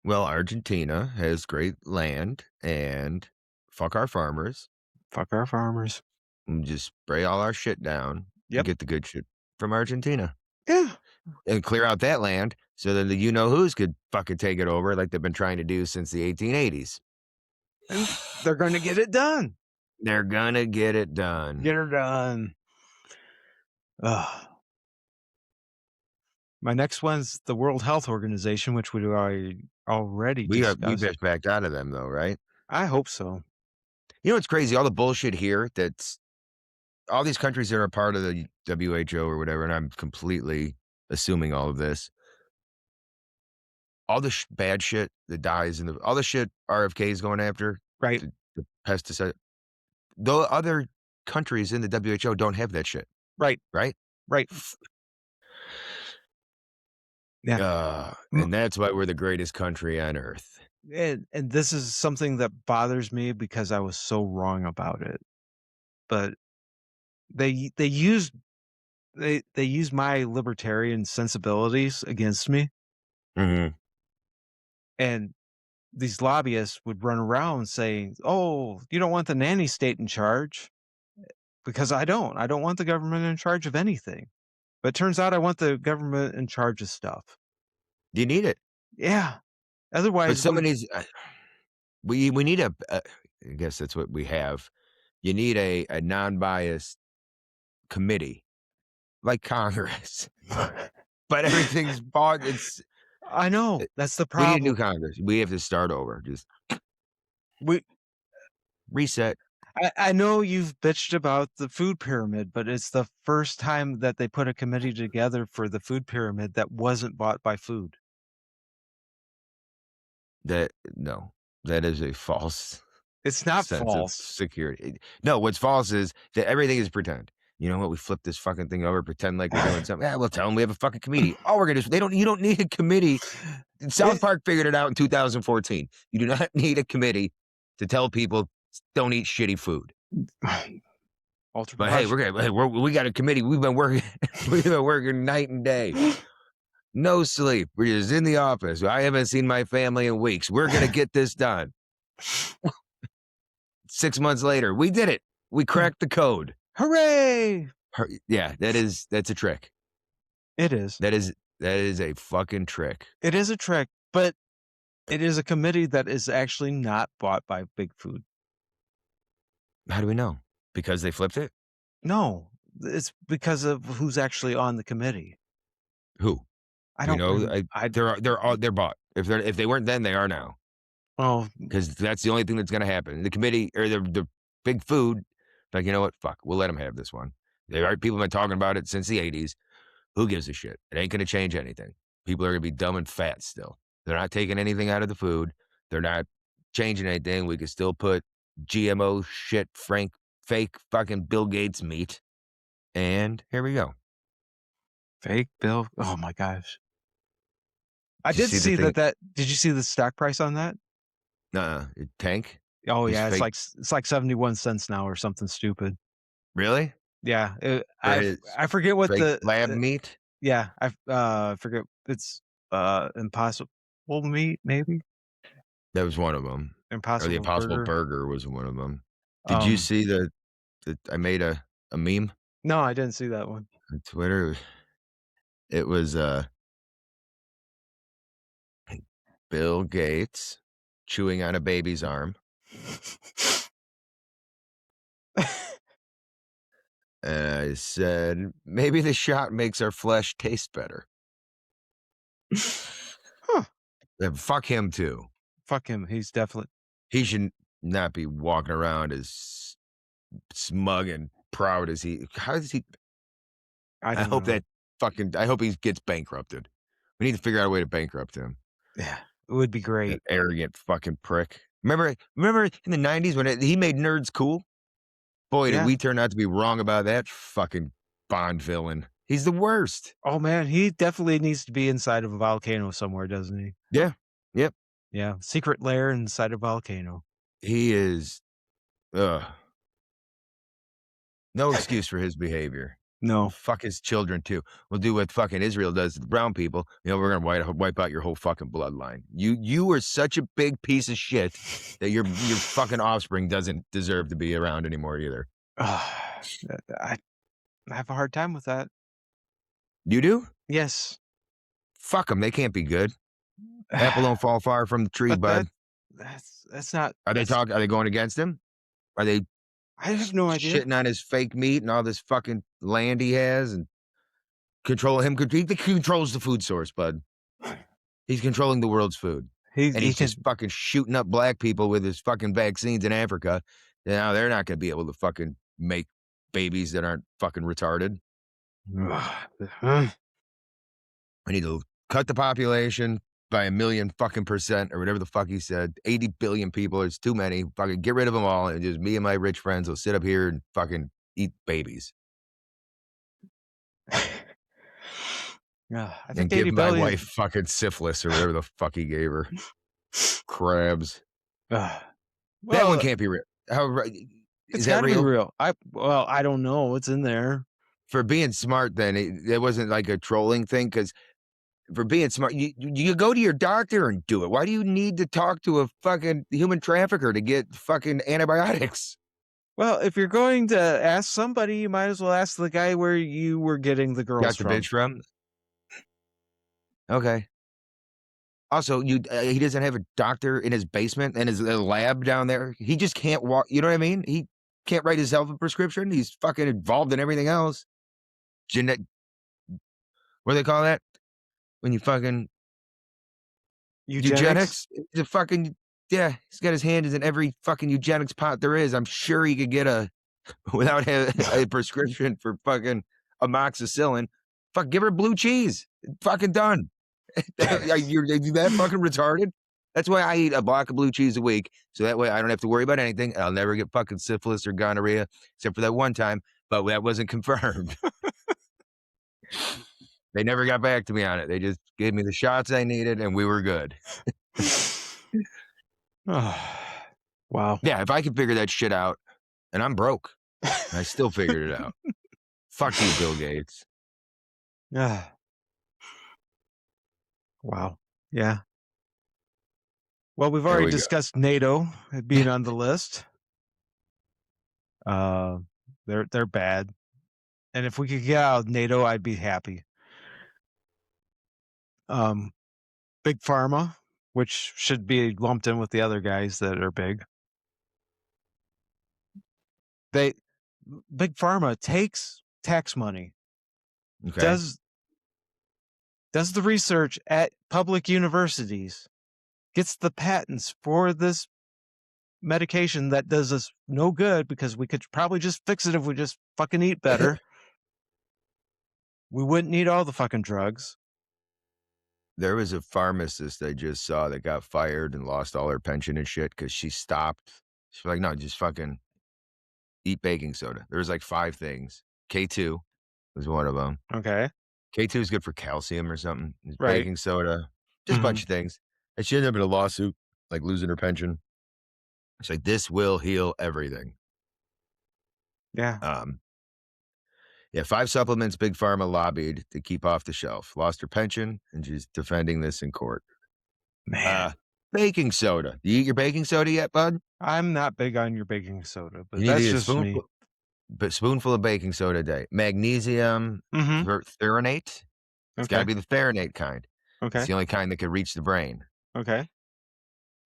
Well, Argentina has great land, and fuck our farmers. Fuck our farmers. And just spray all our shit down and Yep. get the good shit from Argentina. Yeah. And clear out that land so that the you-know-whos could fucking take it over like they've been trying to do since the 1880s. And they're gonna get it done. They're gonna get it done. Get her done. Ugh. My next one's the World Health Organization, which we already We discussed. just backed out of them though, right? I hope so. You know what's crazy? All the bullshit here that's all these countries that are part of the WHO or whatever, and I'm completely assuming all of this. All the bad shit that dies and all the shit RFK is going after, Right. the pesticide. Though other countries in the WHO don't have that shit, Right. right? Right. Yeah. And that's why we're the greatest country on earth. And this is something that bothers me because I was so wrong about it. But they used my libertarian sensibilities against me, Mhm. and these lobbyists would run around saying, "Oh, you don't want the nanny state in charge," because I don't. I don't want the government in charge of anything. But it turns out I want the government in charge of stuff. You need it. Yeah. But Otherwise, somebody's we need I guess that's what we have. You need a non-biased committee like Congress. But everything's bought. I know that's the We need a new problem. Congress. We have to start over. Just We reset. I know you've bitched about the food pyramid, but it's the first time that they put a committee together for the food pyramid that wasn't bought by food. No, that is a false It's not sense of false. security. No, what's false is that everything is pretend. You know what? We flip this fucking thing over, pretend like we're doing something. Yeah, we'll tell them we have a fucking committee. All we're gonna do is you don't need a committee. South It Park figured it out in 2014. You do not need a committee to tell people don't eat shitty food. ultra But hey, we got a committee. We've been working night and day. No sleep. We're just in the office. I haven't seen my family in weeks. We're gonna get this done. 6 months later, we did it. We cracked the code. Hooray! Yeah, that's a trick. It is. That is a fucking trick. It is a trick, but it is a committee that is actually not bought by Big Food. How do we know? Because they flipped it? No, it's because of who's actually on the committee. Who? I Do you don't. know? They're bought. If they weren't then, they are now. Well, Because that's the only thing that's going to happen. The committee or the Big Food, like, you know what? Fuck, we'll let them have this one. People have been talking about it since the 80s. Who gives a shit? It ain't going to change anything. People are going to be dumb and fat still. They're not taking anything out of the food. They're not changing anything. We can still put GMO shit, fake fucking Bill Gates meat. And here we go. fake Bill. Oh my gosh. I Did you did see the see thing? did you see the stock price on that? Tank? Oh It's yeah, fake. it's like 71 cents now or something stupid. Really? Yeah, For his I forget what fake lab meat? yeah, I forget it's Impossible Meat maybe? That was one of them. Or the Impossible Impossible Burger. Burger was one of them. Did you see that I made a meme No, I didn't see that one. on Twitter? It was Bill Gates chewing on a baby's arm. And I said, maybe the shot makes our flesh taste better. Huh. And fuck him too. Fuck him. He's definitely He should not be walking around as smug and proud as he. How does he? I I don't hope know. I hope he gets bankrupted. We need to figure out a way to bankrupt him. Yeah, it would be That great. arrogant fucking prick. Remember in the 90s when he made nerds cool? Boy, did Yeah. we turn out to be wrong about that fucking Bond villain. He's the worst. Oh man, he definitely needs to be inside of a volcano somewhere, doesn't he? Yeah. Yep. Yeah, secret lair inside a volcano. He is no excuse for his behavior. No. Fuck his children too. We'll do what fucking Israel does to the brown people. You know, we're gonna wipe out your whole fucking bloodline. You are such a big piece of shit that your fucking offspring doesn't deserve to be around anymore either. I have a hard time with that. You do? Yes. Fuck them. They can't be good. Apple don't fall far from the tree, But bud. that's not. Are they going against him? Are they I have no idea. shitting on his fake meat and all this fucking land he has and control him? He controls the food source, bud. He's controlling the world's food. And he's just fucking shooting up black people with his fucking vaccines in Africa Now they're not going to be able to fucking make babies that aren't fucking retarded. We need to cut the population by 1,000,000 fucking percent or whatever the fuck he said. 80 billion people is too many. Fucking get rid of them all. And just me and my rich friends will sit up here and fucking eat babies. Yeah, I And think give 80 my billion. wife fucking syphilis or whatever the fuck he gave her. Crabs. That one Well, can't be real. Is it's that got to be real? real. I don't know what's in there. For being smart, then it wasn't like a trolling thing because for being smart, you go to your doctor and do it. Why do you need to talk to a fucking human trafficker to get fucking antibiotics? Well, if you're going to ask somebody, you might as well ask the guy where you were getting the girls Got the from. bitch from? Okay. Also, he doesn't have a doctor in his basement and his lab down there. He just can't walk. You know what I mean? He can't write himself a prescription. He's fucking involved in everything else. What do they call that? When you fucking Eugenics? The fucking, yeah, he's got his hand in every fucking eugenics pot there is. I'm sure he could get without a prescription for fucking amoxicillin. Fuck, give her blue cheese. Fucking done. You're that fucking retarded? That's why I eat a block of blue cheese a week. So that way I don't have to worry about anything. I'll never get fucking syphilis or gonorrhea, except for that one time, but that wasn't confirmed. They never got back to me on it. They just gave me the shots I needed and we were good. Oh, wow. Yeah, if I could figure that shit out, and I'm broke, I still figured it out. Fuck you, Bill Gates. Yeah. Wow. Yeah. Well, we've already discussed NATO being on the list. They're bad. And if we could get out of NATO, I'd be happy. Big Pharma, which should be lumped in with the other guys that are big. Big Pharma takes tax money, does the research at public universities, gets the patents for this medication that does us no good because we could probably just fix it if we just fucking eat better. We wouldn't need all the fucking drugs. There was a pharmacist I just saw that got fired and lost all her pension and shit because she stopped. She's like, no, just fucking eat baking soda. There's like 5 things. K2 was one of them. Okay. K2 is good for calcium or something. Right. Baking soda, just a bunch of things. And she ended up in a lawsuit, like losing her pension. It's like, this will heal everything. Yeah. Yeah, 5 supplements Big Pharma lobbied to keep off the shelf. Lost her pension, and she's defending this in court. Man. Baking soda. You eat your baking soda yet, bud? I'm not big on your baking soda, but You need that's to eat just me. a spoonful of baking soda a day. Magnesium threonate. It's got to be the threonate kind. Okay. It's the only kind that could reach the brain. Okay.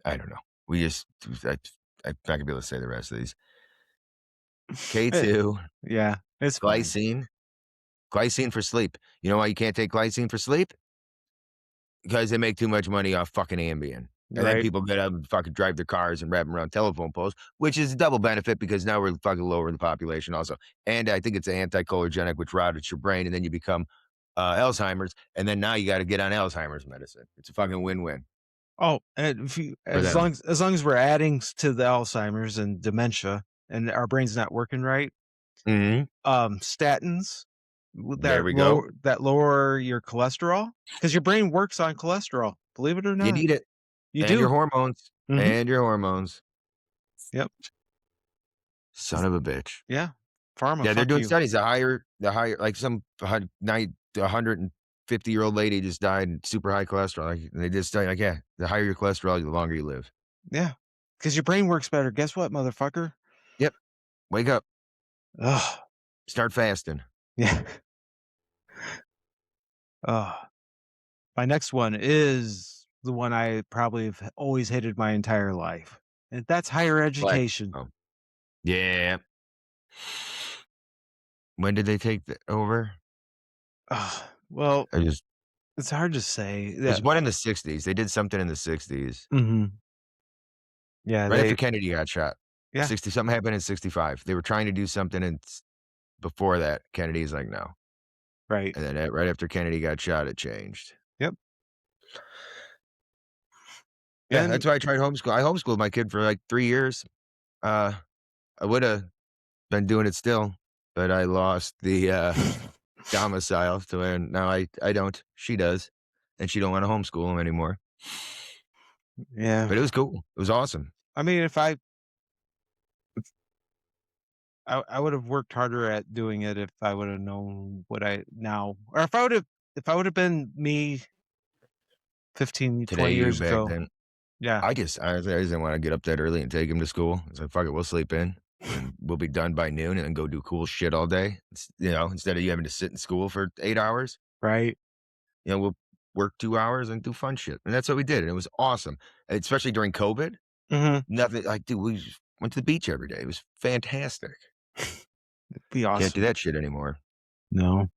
I don't know. I'm not going to be able to say the rest of these. K2. Yeah. It's glycine. Fine. Glycine for sleep. You know why you can't take glycine for sleep? Because they make too much money off fucking Ambien. And then people get up and fucking drive their cars and wrap them around telephone poles, which is a double benefit because now we're fucking lowering the population also. And I think it's anticholinergic, which routes your brain, and then you become Alzheimer's. And then now you got to get on Alzheimer's medicine. It's a fucking win-win. Oh, and as long as we're adding to the Alzheimer's and dementia, and our brain's not working right, statins. There we go. That lower your cholesterol because your brain works on cholesterol. Believe it or not, you need it. You and do your hormones. And your hormones. Yep. Son of a bitch. Yeah. Pharma. Yeah, they're doing studies. The higher, like some 150-year-old lady just died and super high cholesterol. Like, and they just study like, yeah, the higher your cholesterol, the longer you live. Yeah, because your brain works better. Guess what, motherfucker? Yep. Wake up. Ugh. Start fasting. Yeah. My next one is the one I probably have always hated my entire life, and that's higher education. Yeah. When did they take over? Well, it's hard to say. There's one in the 60s. They did something in the 60s. Yeah. Right after Kennedy got shot. Yeah. 60 something happened in 65. They were trying to do something before that. Kennedy's like, no. Right. And then right after Kennedy got shot, it changed. Yep. Yeah, that's And why I tried homeschool. I homeschooled my kid for like 3 years. Uh, I woulda been doing it still, but I lost the, domicile to where now I don't. She does, and she don't wanna homeschool him anymore. yeah. But it was cool. It was awesome. I mean, I would have worked harder at doing it if I would have known what I now, or if I would have been me 15, Today, 20 you years back ago. then. Yeah. I just didn't wanna get up that early and take him to school. It's like, "Fuck it, we'll sleep in, and we'll be done by noon and then go do cool shit all day." Instead of you having to sit in school for 8 hours, Right. we'll work 2 hours and do fun shit, and that's what we did, and it was awesome, especially during COVID. Mhm. Nothing like, dude, we just went to the beach every day. It was fantastic. Be Can't do awesome. that shit anymore. No.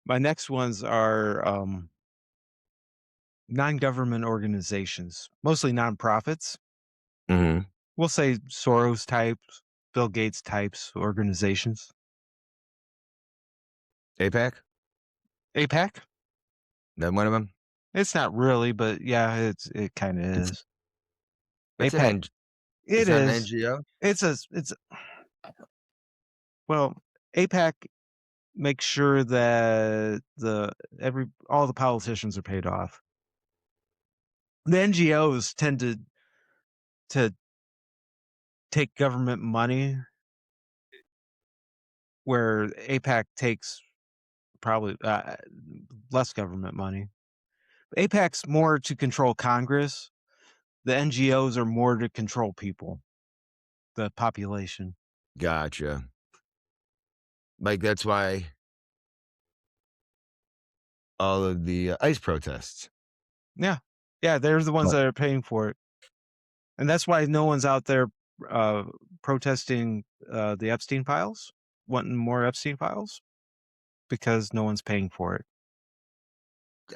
My next ones are, non-government organizations, mostly nonprofits. Mhm. We'll say Soros types, Bill Gates types organizations. APAC? APAC? That one of them? It's not really, but yeah, it kinda It's is. it's an APAC. N It it's not an is. NGO? It's well, APAC makes sure that all the politicians are paid off. The NGOs tend to take government money, where APAC takes probably, less government money. APAC's more to control Congress. The NGOs are more to control people, the population. Gotcha. Like, that's why all of the, ICE protests. Yeah. Yeah, they're the ones Well, that are paying for it. And that's why no one's out there, uh, protesting, the Epstein files, wanting more Epstein files, because no one's paying for it.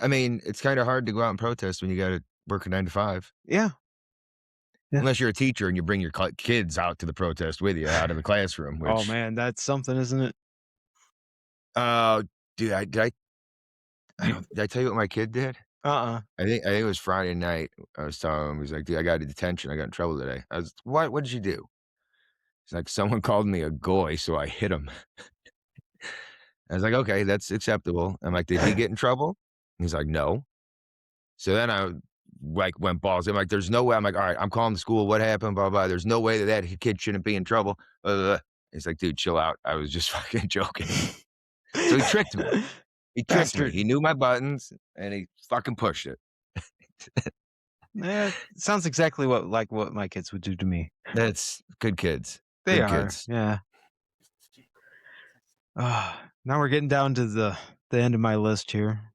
I mean, it's kinda hard to go out and protest when you gotta work a 9 to 5. Yeah. Yeah. Unless you're a teacher and you bring your kids out to the protest with you out in the classroom, Oh, which, man, that's something, isn't it? oh, dude, I don't did I tell you what my kid did? Uh-uh. I think it was Friday night. I was telling him, he's like, "Dude, I got a detention. I got in trouble today." I was, "What? Did you do?" He's like, "Someone called me a goy, so I hit him." I was like, "Okay, that's acceptable." I'm like, "Did he get in trouble?" He's like, "No." So then I, like, went balls. I'm like, "There's no way." I'm like, "All right, I'm calling the school. What happened? Blah, blah. There's no way that kid shouldn't be in trouble." Blah, blah, blah." He's like, "Dude, chill out. I was just fucking joking." So he tricked me. He tricked me. Bastard. He knew my buttons and he fucking pushed it. Yeah, sounds exactly what my kids would do to me. That's good kids. They Good are, kids. yeah. Now we're getting down to the end of my list here,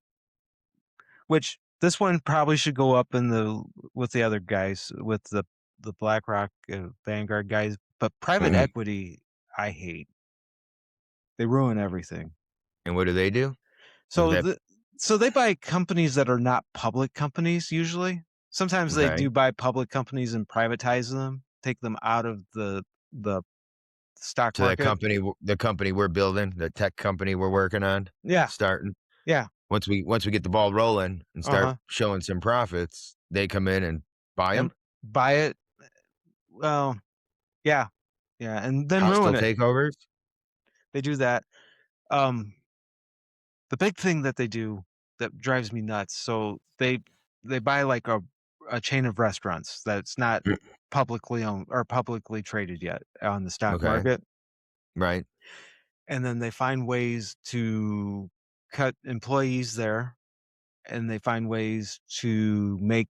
which this one probably should go up in the with the other guys, with the BlackRock, Vanguard guys, but private Mhm. equity, I hate. They ruin everything. And what do they do? Is So that they buy companies that are not public companies usually. Sometimes they okay? do buy public companies and privatize them, take them out of the stock So that market. the company we're building, the tech company we're working on, Yeah, starting, yeah, once we get the ball rolling and start uh-huh, showing some profits, they come in and buy and them. buy it. Well, yeah, yeah, and then ruin Hostile it. takeovers. They do that. Um, the big thing that they do that drives me nuts, so they buy, like, a chain of restaurants that's not Mm, publicly owned or publicly traded yet on the stock okay, market, right. and then they find ways to cut employees there, and they find ways to make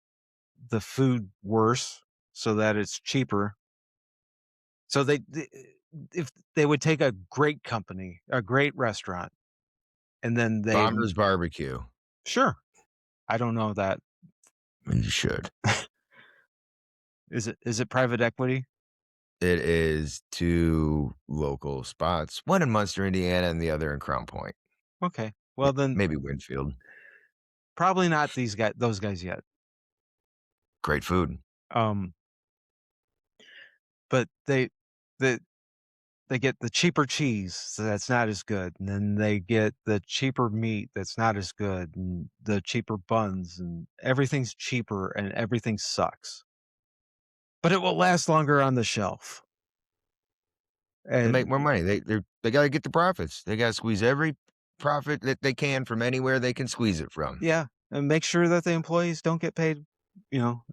the food worse so that it's cheaper. So if they would take a great company, a great restaurant, and then Bombers Barbecue. sure, I don't know that. You should. Is it private equity? It is 2 local spots, one in Munster, Indiana, and the other in Crown Point. Okay. Well, then Maybe Winfield. probably not those guys yet. Great food. Um, but they they get the cheaper cheese, so that's not as good, and then they get the cheaper meat that's not as good, and the cheaper buns, and everything's cheaper and everything sucks. But it will last longer on the shelf. To make And more money. They gotta get the profits. They gotta squeeze every profit that they can from anywhere they can squeeze it from. yeah, and make sure that the employees don't get paid,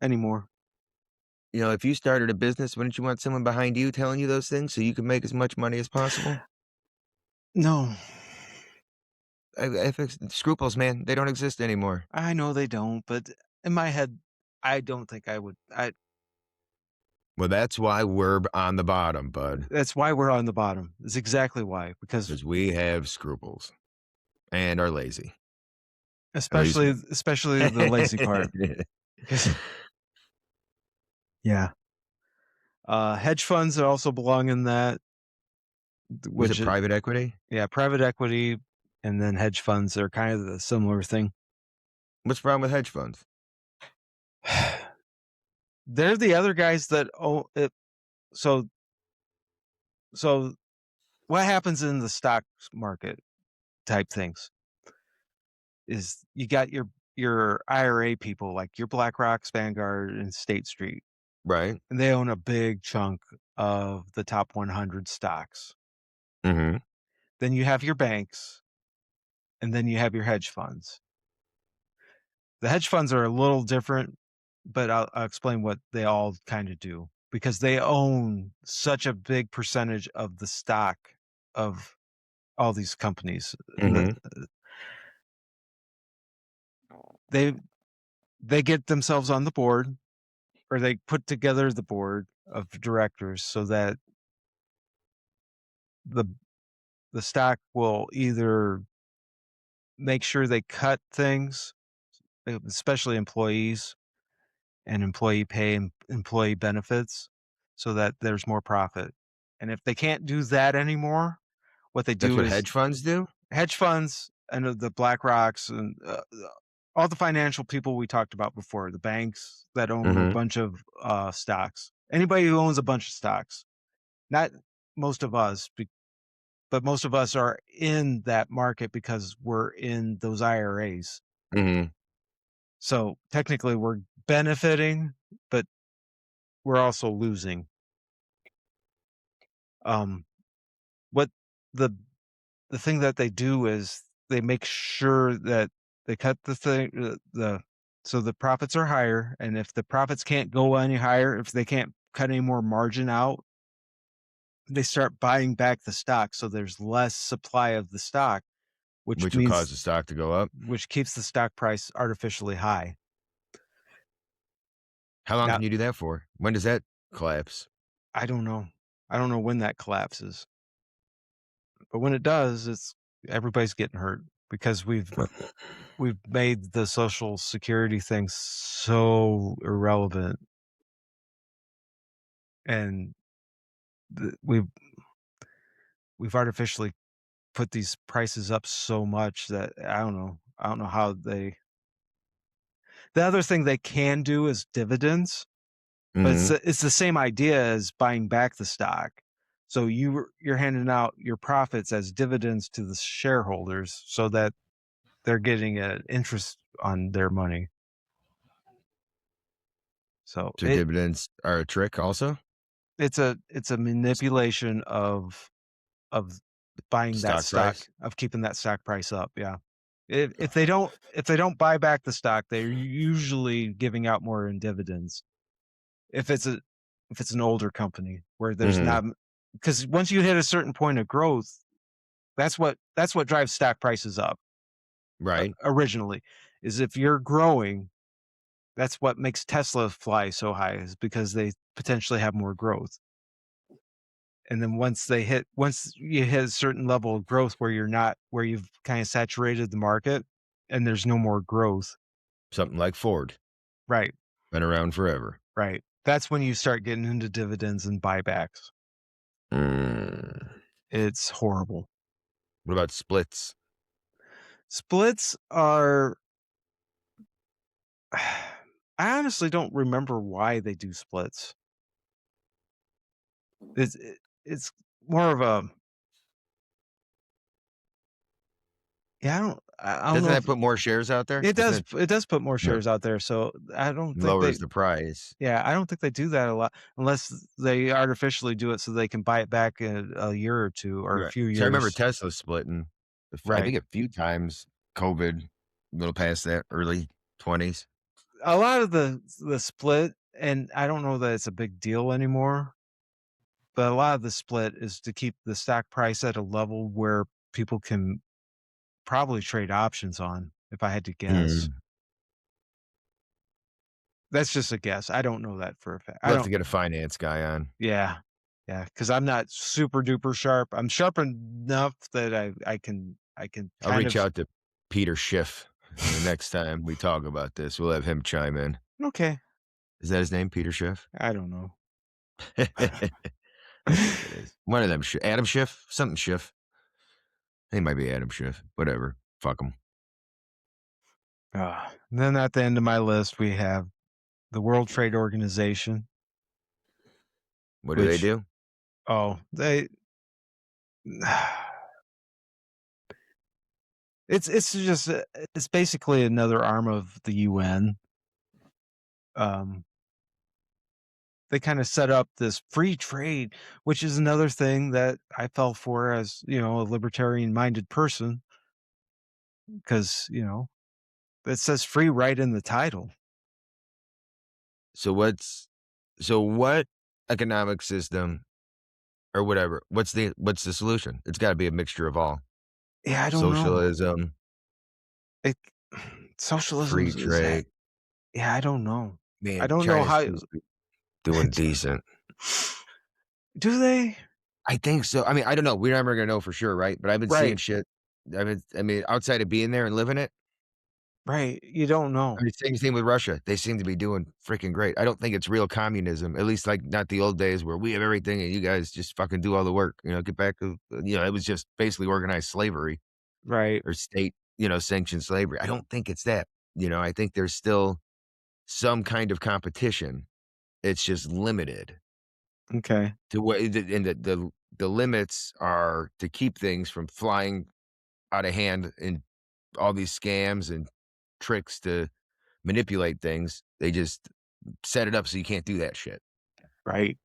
anymore. You know, if you started a business, wouldn't you want someone behind you telling you those things so you can make as much money as possible? No, Ethics, scruples, man, they don't exist anymore. I know they don't, but in my head, I don't think I would. Well, that's why we're on the bottom, bud, That's why we're on the bottom. It's exactly why, because because we have scruples and are lazy. At least especially the lazy part. 'Cause yeah. Hedge funds also belong in that, was which it is private equity? yeah, private equity and then hedge funds are kind of the similar thing. What's the problem with hedge funds? They're the other guys that own it. So so what happens in the stock market type things is you got your IRA people like your BlackRock, Vanguard, and State Street, Right? and they own a big chunk of the top 100 stocks. Mhm. Then you have your banks, and then you have your hedge funds. The hedge funds are a little different, but I'll explain what they all kind of do because they own such a big percentage of the stock of all these companies. And Mhm. they they get themselves on the board, or they put together the board of directors so that the the stock will either make sure they cut things, especially employees and employee pay and employee benefits, so that there's more profit. And if they can't do that anymore, what they That's do what is hedge funds do? hedge funds and the BlackRocks and all the financial people we talked about before, the banks that own a Mhm. bunch of stocks. Anybody who owns a bunch of stocks, not most of us, but most of us are in that market because we're in those IRAs. Mhm. So technically, we're benefiting, but we're also losing. Um, what the the thing that they do is they make sure that they cut the so the profits are higher, and if the profits can't go any higher, if they can't cut any more margin out, they start buying back the stock, so there's less supply of the stock, which Which will cause means the stock to go up. which keeps the stock price artificially high. How long Now, can you do that for? When does that collapse? I don't know. I don't know when that collapses, but when it does, it's everybody's getting hurt because we've made the social security thing so irrelevant, and we've artificially put these prices up so much that I don't know how they. The other thing they can do is dividends, but Mhm. it's the same idea as buying back the stock. So you're handing out your profits as dividends to the shareholders so that they're getting an interest on their money. So So dividends are a trick also? it's a manipulation of buying that Stock stock, price? of keeping that stock price up, yeah. If they don't buy back the stock, they're usually giving out more in dividends. If it's a if it's an older company where there's Mhm. not, because once you hit a certain point of growth, that's what drives stock prices up, Right. originally, is if you're growing, that's what makes Tesla fly so high is because they potentially have more growth. And then once you hit a certain level of growth where you've kind of saturated the market and there's no more growth. Something like Ford. Right, Been around forever. right. That's when you start getting into dividends and buybacks. Mm. It's horrible. What about splits? Splits are I honestly don't remember why they do splits. it's more of a yeah, I don't Doesn't know that if put more shares out there? Doesn't it does put more it shares out there, so I don't think lowers the price? yeah, I don't think they do that a lot unless they artificially do it so they can buy it back in a year or 2 or a Right. few So I remember years. Tesla splitting, I Right. think a few times, COVID, a little past that, early 20s. A lot of the split, and I don't know that it's a big deal anymore, but a lot of the split is to keep the stock price at a level where people can probably trade options on, if I had to guess. Mm. That's just a guess. I don't know that for a fact. I We'll have to don't get a finance guy on. yeah. Yeah, because 'cause I'm not super duper sharp. I'm sharp enough that I can I'll kind reach of out to Peter Schiff, and the next time we talk about this, we'll have him chime in. okay, Is that his name, Peter Schiff? I don't know. I think it is. One of them, Adam Schiff, something Schiff. He might be Adam Schiff. Whatever. Fuck him. Then at the end of my list, we have the World Trade Organization, What do they which do? oh, they it's just it's basically another arm of the UN. Um, they kind of set up this free trade, which is another thing that I fell for as, a libertarian minded person because, it says free right in the title. So what economic system or whatever, what's the solution? It's gotta be a mixture of all. Yeah, I don't know. Socialism, It, socialism free is that trade. yeah, I don't know. I Man, don't know China how seems to be doing decent. do they? I think so. I mean, I don't know. We're never gonna know for sure, right? But I've been seeing Right, shit. I mean, outside of being there and living it, right. You don't I know. mean, same thing with Russia. They seem to be doing freaking great. I don't think it's real communism, at least like not the old days where we have everything and you guys just fucking do all the work. Get back to it was just basically organized slavery Right. or state, sanctioned slavery. I don't think it's that. I think there's still some kind of competition. It's just limited Okay. to what and the limits are to keep things from flying out of hand and all these scams and tricks to manipulate things. They just set it up so you can't do that shit. Right.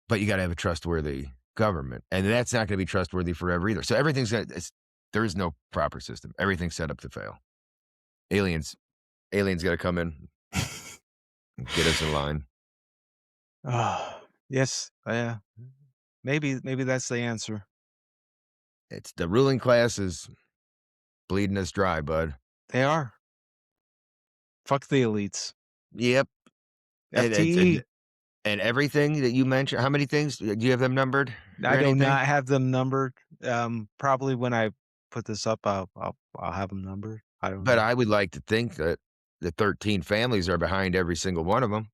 But you gotta have a trustworthy government, and that's not gonna be trustworthy forever either. So everything's gonna there is no proper system. Everything's set up to fail. Aliens aliens gotta come in and get us in line. Oh, yes. Yeah. Maybe that's the answer. It's the ruling class is bleeding us dry, bud. They are. Fuck the elites. Yep. And it's FTE. and everything that you mentioned, how many things do you have them numbered or I do anything? not have them numbered. Probably when I put this up, I'll have them numbered. I don't But know. I would like to think that the 13 families are behind every single one of them.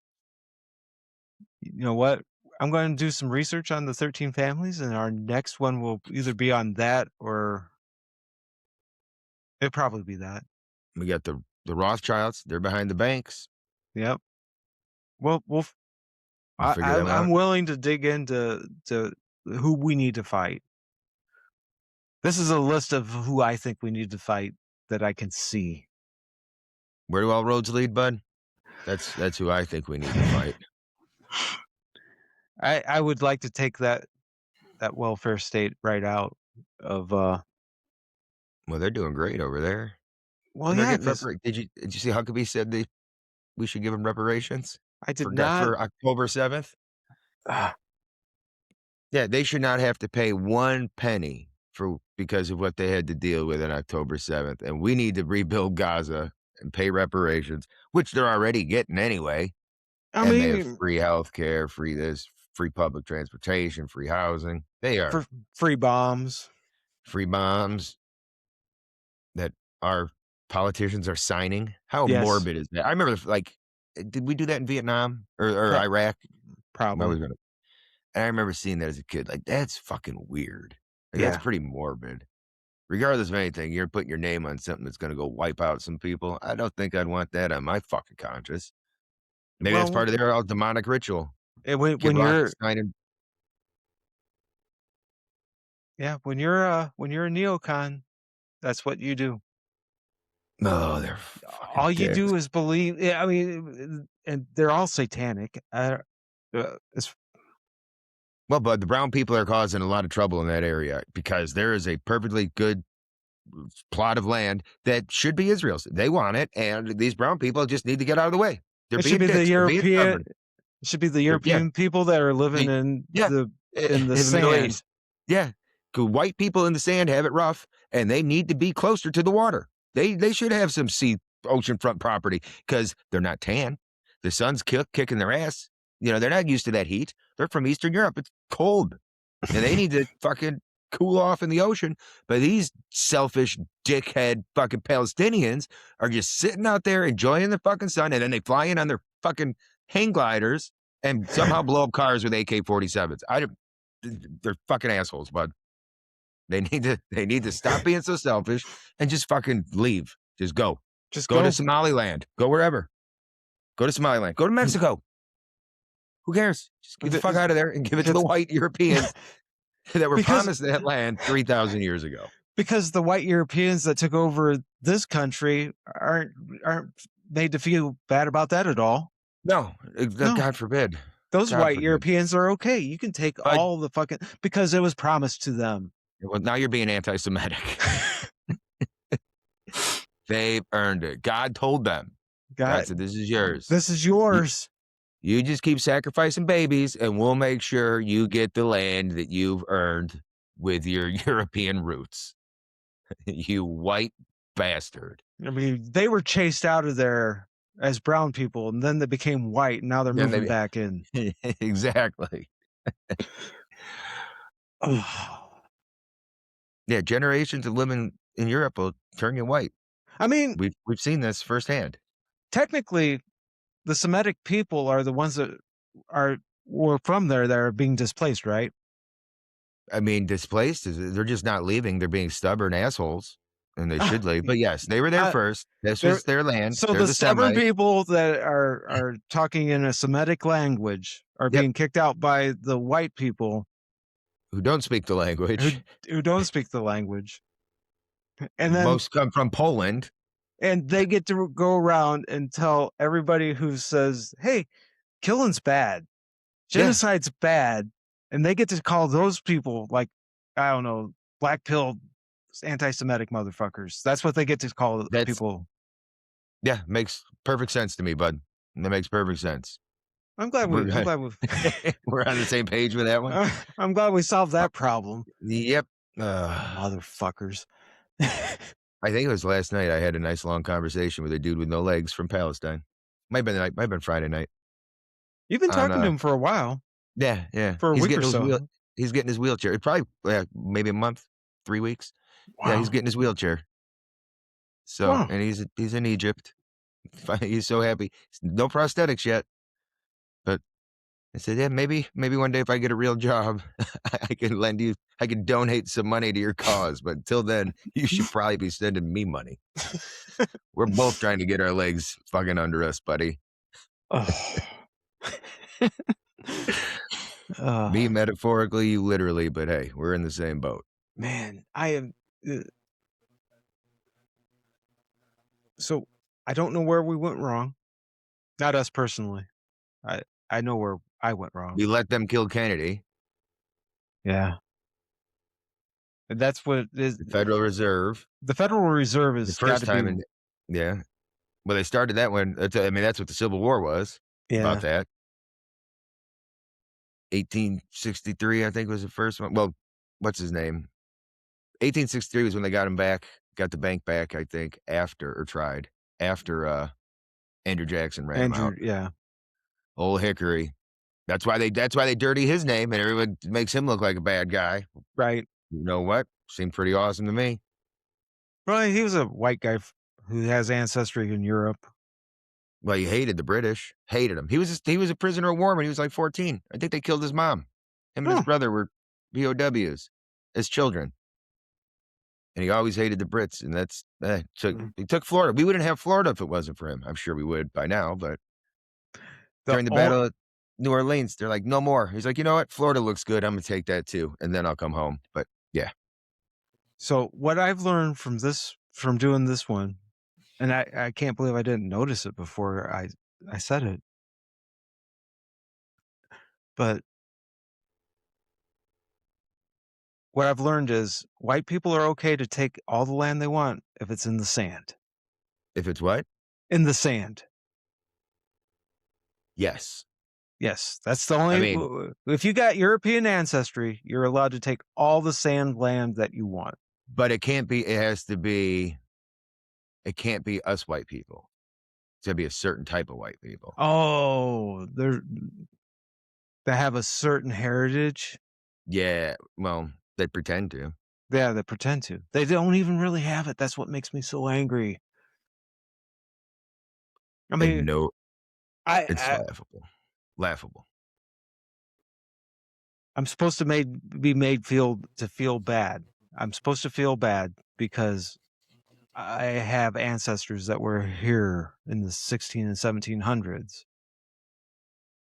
You know what? I'm going to do some research on the 13 families, and our next one will either be on that or it'll probably be that. We got the Rothschilds, they're behind the banks. Yep. Well, We'll figure them I'm out. willing to dig into who we need to fight. This is a list of who I think we need to fight that I can see. Where do all roads lead, bud? That's who I think we need to fight. I would like to take that welfare state right out of Well, they're doing great over there. well, And they're yeah, getting because did you see Huckabee said we should give them reparations I did for not for October 7th? uh, Yeah, they should not have to pay 1 penny for because of what they had to deal with on October 7th, and we need to rebuild Gaza and pay reparations, which they're already getting anyway, I and they have mean, free healthcare, free this, free public transportation, free housing. They are for free bombs. free bombs that our politicians are signing. How Yes, morbid is that? I remember, like, did we do that in Vietnam or pro Iraq? Where probably. we gonna and I remember seeing that as a kid, like, that's fucking weird. Like, that's Yeah. pretty morbid. Regardless of anything, you're putting your name on something that's gonna go wipe out some people. I don't think I'd want that on my fucking conscience. Maybe that's Well, part of their demonic ritual. and when Kid when Rock you're is signing Yeah, when you're a neocon, that's what you do. Oh, they're fucking All you dicks. do is believe. Yeah, I mean, and they're all satanic. It's Well, but the brown people are causing a lot of trouble in that area because there is a perfectly good plot of land that should be Israel's. They want it, and these brown people just need to get out of the way. They're it should being be the dicks. They're being European. stubborn. It should be the Yeah, European people that are living the yeah, in the in the Middle sand. East. Yeah, 'cause white people in the sand have it rough, and they need to be closer to the water. They should have some oceanfront property because they're not tan. The sun's kicking their ass. You know, they're not used to that heat. They're from Eastern Europe. It's cold, and they need to fucking cool off in the ocean. But these selfish dickhead fucking Palestinians are just sitting out there enjoying the fucking sun, and then they fly in on their fucking hang gliders and somehow blow up cars with AK-47s. They're fucking assholes, bud. They need to stop being so selfish and just fucking leave. Just go. Just Go to go. Somaliland. Go wherever. Go to Somaliland. Go to Mexico. Who cares? Just get the fuck out of there and give it to the white Europeans that were because promised that land 3,000 years ago. because the white Europeans that took over this country aren't made to feel bad about that at all. No, No. God forbid. Those God white forbid. Europeans are okay. You can take But- all the fucking because it was promised to them. Well, now you're being anti-Semitic. They've earned it. God told them. God God, said, this is yours. this is yours. You just keep sacrificing babies, and we'll make sure you get the land that you've earned with your European roots. You white bastard. I mean, they were chased out of there as brown people, and then they became white, and now they're Yeah, moving maybe. back in. Exactly. Yeah, generations of living in Europe will turn you white. I mean, We've seen this firsthand. technically, the Semitic people are the ones that were from there that are being displaced, right? I mean, displaced they're just not leaving. They're being stubborn assholes, and they should leave. But yes, they were there first. This was their land. So They're the the stubborn Semites. people that are talking in a Semitic language are being kicked out by the white people Who don't speak the language. who don't speak the language. And then Most come from Poland. and they get to go around and tell everybody who says, "Hey, killing's bad. Genocide's bad." And they get to call those people like, I don't know, black pill anti-Semitic motherfuckers. That's what they get to call people. Yeah, makes perfect sense to me, bud. That makes perfect sense. I'm glad we we're on the same page with that one. I'm glad we solved that problem. Yep. Motherfuckers. I think it was last night I had a nice long conversation with a dude with no legs from Palestine. Might have been Friday night. You've been talking to him for a while. Yeah. For a week or so. He's getting his wheelchair. It probably maybe a month, 3 weeks. Wow. Yeah, he's getting his wheelchair. So, and he's in Egypt. He's so happy. No prosthetics yet. But I said, yeah, maybe one day if I get a real job, I can donate some money to your cause. But until then, you should probably be sending me money. We're both trying to get our legs fucking under us, buddy. Me metaphorically, you literally, but hey, we're in the same boat. Man, I am. So I don't know where we went wrong. Not us personally. I know where I went wrong. We let them kill Kennedy. Yeah. And that's what it is. The Federal Reserve. The Federal Reserve is the first time. Yeah. Well, they started that one. That's what the Civil War was about that. 1863, I think, was the first one. Well, what's his name? 1863 was when they got him back, got the bank back, I think, after Andrew Jackson ran him out. Yeah. Old Hickory. That's why they dirty his name, and everyone makes him look like a bad guy. Right. You know what? Seemed pretty awesome to me. Well, he was a white guy who has ancestry in Europe. Well, he hated the British. Hated him. He was a prisoner of war when he was like 14. I think they killed his mom. Him and his brother were POWs as children. And he always hated the Brits. And he took Florida. We wouldn't have Florida if it wasn't for him. I'm sure we would by now. But during the Battle of New Orleans, they're like, no more. He's like, you know what? Florida looks good. I'm going to take that too. And then I'll come home. But yeah. So what I've learned from doing this one, and I can't believe I didn't notice it before I said it, but what I've learned is white people are okay to take all the land they want if it's in the sand. If it's what? In the sand. Yes. Yes, that's the I only. mean, If you got European ancestry, you're allowed to take all the sand land that you want. but it can't be, it can't be us white people. It's gotta be a certain type of white people. Oh, they have a certain heritage. Yeah. Well, they pretend to. Yeah, they pretend to. They don't even really have it. That's what makes me so angry. I And mean, no, I, it's I laughable. Laughable. I'm supposed to be made feel bad. I'm supposed to feel bad because I have ancestors that were here in the 16 and 1700s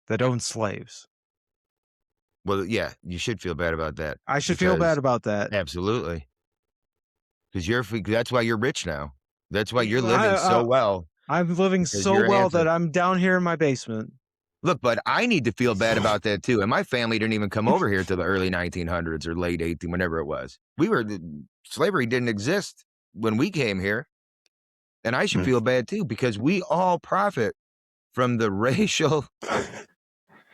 that owned slaves. Well, yeah, you should feel bad about that I should feel bad because about that. absolutely. Because that's why you're rich now. That's why you're living so I, well I'm living because so your well that ancestors. I'm down here in my basement. Look, bud, I need to feel bad about that too. And my family didn't even come over here till the early 1900s or late 18, whenever it was. Slavery didn't exist when we came here. And I should feel bad too because we all profit from the racial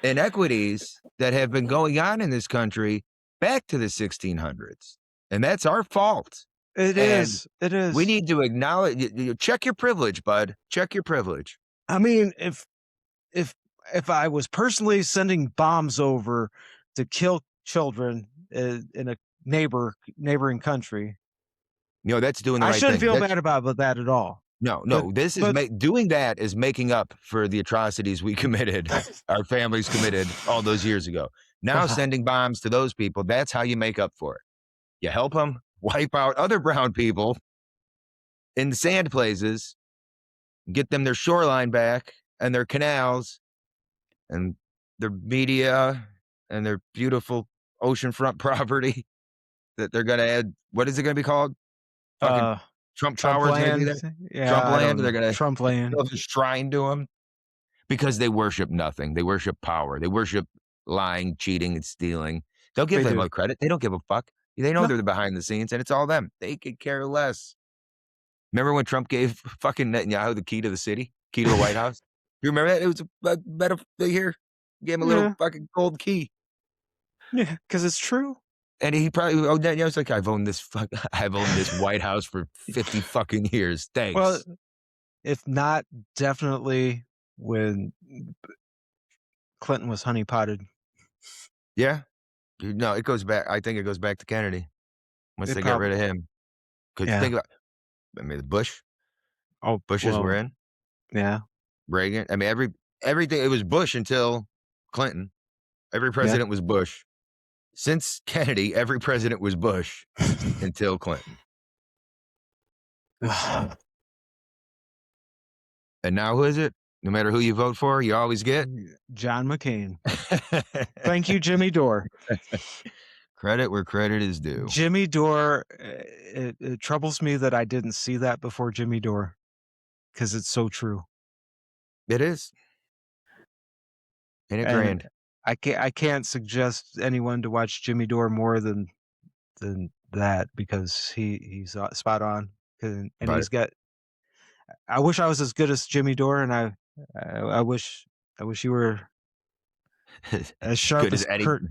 inequities that have been going on in this country back to the 1600s. And that's our fault. It And is. It we is. need to acknowledge, check your privilege, bud. Check your privilege. I mean, if if I was personally sending bombs over to kill children in a neighboring country, That's doing the I right shouldn't thing. feel bad about that at all. But No, this is but doing that is making up for the atrocities we committed, our families committed all those years ago. Now sending bombs to those people, that's how you make up for it. You help them wipe out other brown people in the sand places, get them their shoreline back and their canals and their media and their beautiful oceanfront property that they're going to add. What is it going to be called? Fucking uh Trump Trump Tower is going to be land, there. yeah, Trump I land. don't They're know. going to Trump land. build a shrine to him because they worship nothing. They worship power. They worship lying, cheating, and stealing. They'll give They them do. a credit. They don't give a fuck. They know No. they're behind the scenes and it's all them. They could care less. Remember when Trump gave fucking Netanyahu the key to the city, key to the White House? You remember that? It was a metaphor here. Gave him a little Yeah. fucking gold key. Yeah, because it's true. And he probably, Netanyahu's like, I've owned this White House for 50 fucking years. Well, Thanks. if not, definitely when Clinton was honeypotted. Yeah. No, it goes back. I think it goes back to Kennedy once It they get rid probably, of him. Because yeah. think about, Bush. Oh, Bushes were well, in. yeah, Reagan. Everything. It was Bush until Clinton. Every yeah. president was Bush. Since Kennedy, every president was Bush until Clinton. And now who is it? No matter who you vote for, you always get John McCain. Thank you, Jimmy Dore. credit where credit is due. Jimmy Dore, it troubles me that I didn't see that before Jimmy Dore because it's so true. It is. Ain't it And grand? I can't suggest anyone to watch Jimmy Dore more than that because he's spot on. And About he's it. got. I wish I was as good as Jimmy Dore, and I wish you were as sharp Good as as any. Kurt.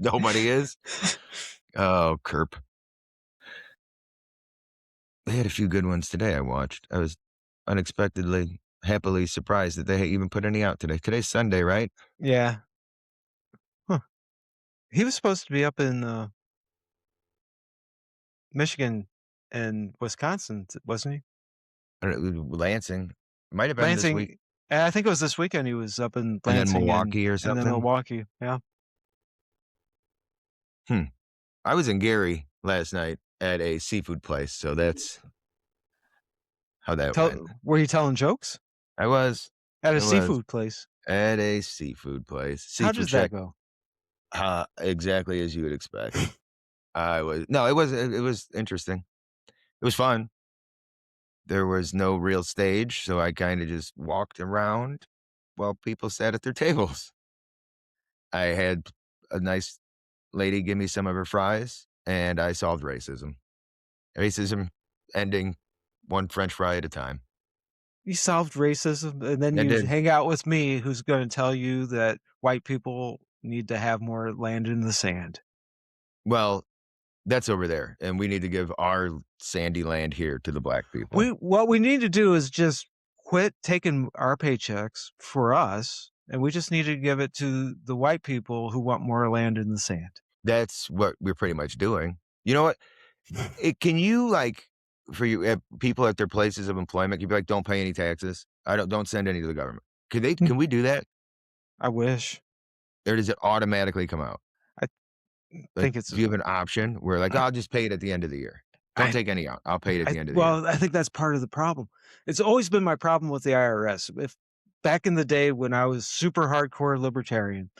Nobody is. Oh, Kerp. They had a few good ones today. I watched. I was unexpectedly, happily surprised that they even put any out today. Today's Sunday, right? Yeah. Huh. He was supposed to be up in Michigan and Wisconsin, wasn't he? Lansing. Might have been this week. Lansing. I think it was this weekend. He was up in And then Lansing Milwaukee or and then something. Milwaukee. Yeah. I was in Gary last night at a seafood place, so that's how that went. Were you telling jokes I was at a I was seafood place? at a seafood place. How Seafood does that check, go? exactly as you would expect. it was interesting. It was fun. There was no real stage, so I kinda just walked around while people sat at their tables. I had a nice lady give me some of her fries, and I solved racism. Racism ending one french fry at a time. You solved racism, and then I you did. hang out with me, who's gonna tell you that white people need to have more land in the sand. Well, that's over there, and we need to give our sandy land here to the black people. What we need to do is just quit taking our paychecks for us, and we just need to give it to the white people who want more land in the sand. That's what we're pretty much doing. You know what? Can you, like, for you people at their places of employment, you'd be like, "Don't pay any taxes. I don't send any to the government." Hmm. Can we do that? I wish. Or does it automatically come out? I Like, think it's do you have an option where, like, I "I'll just pay it at the end of the year. Don't I take any out. I'll pay it at the end of the year." I think that's part of the problem. It's always been my problem with the IRS. If back in the day when I was super hardcore libertarian,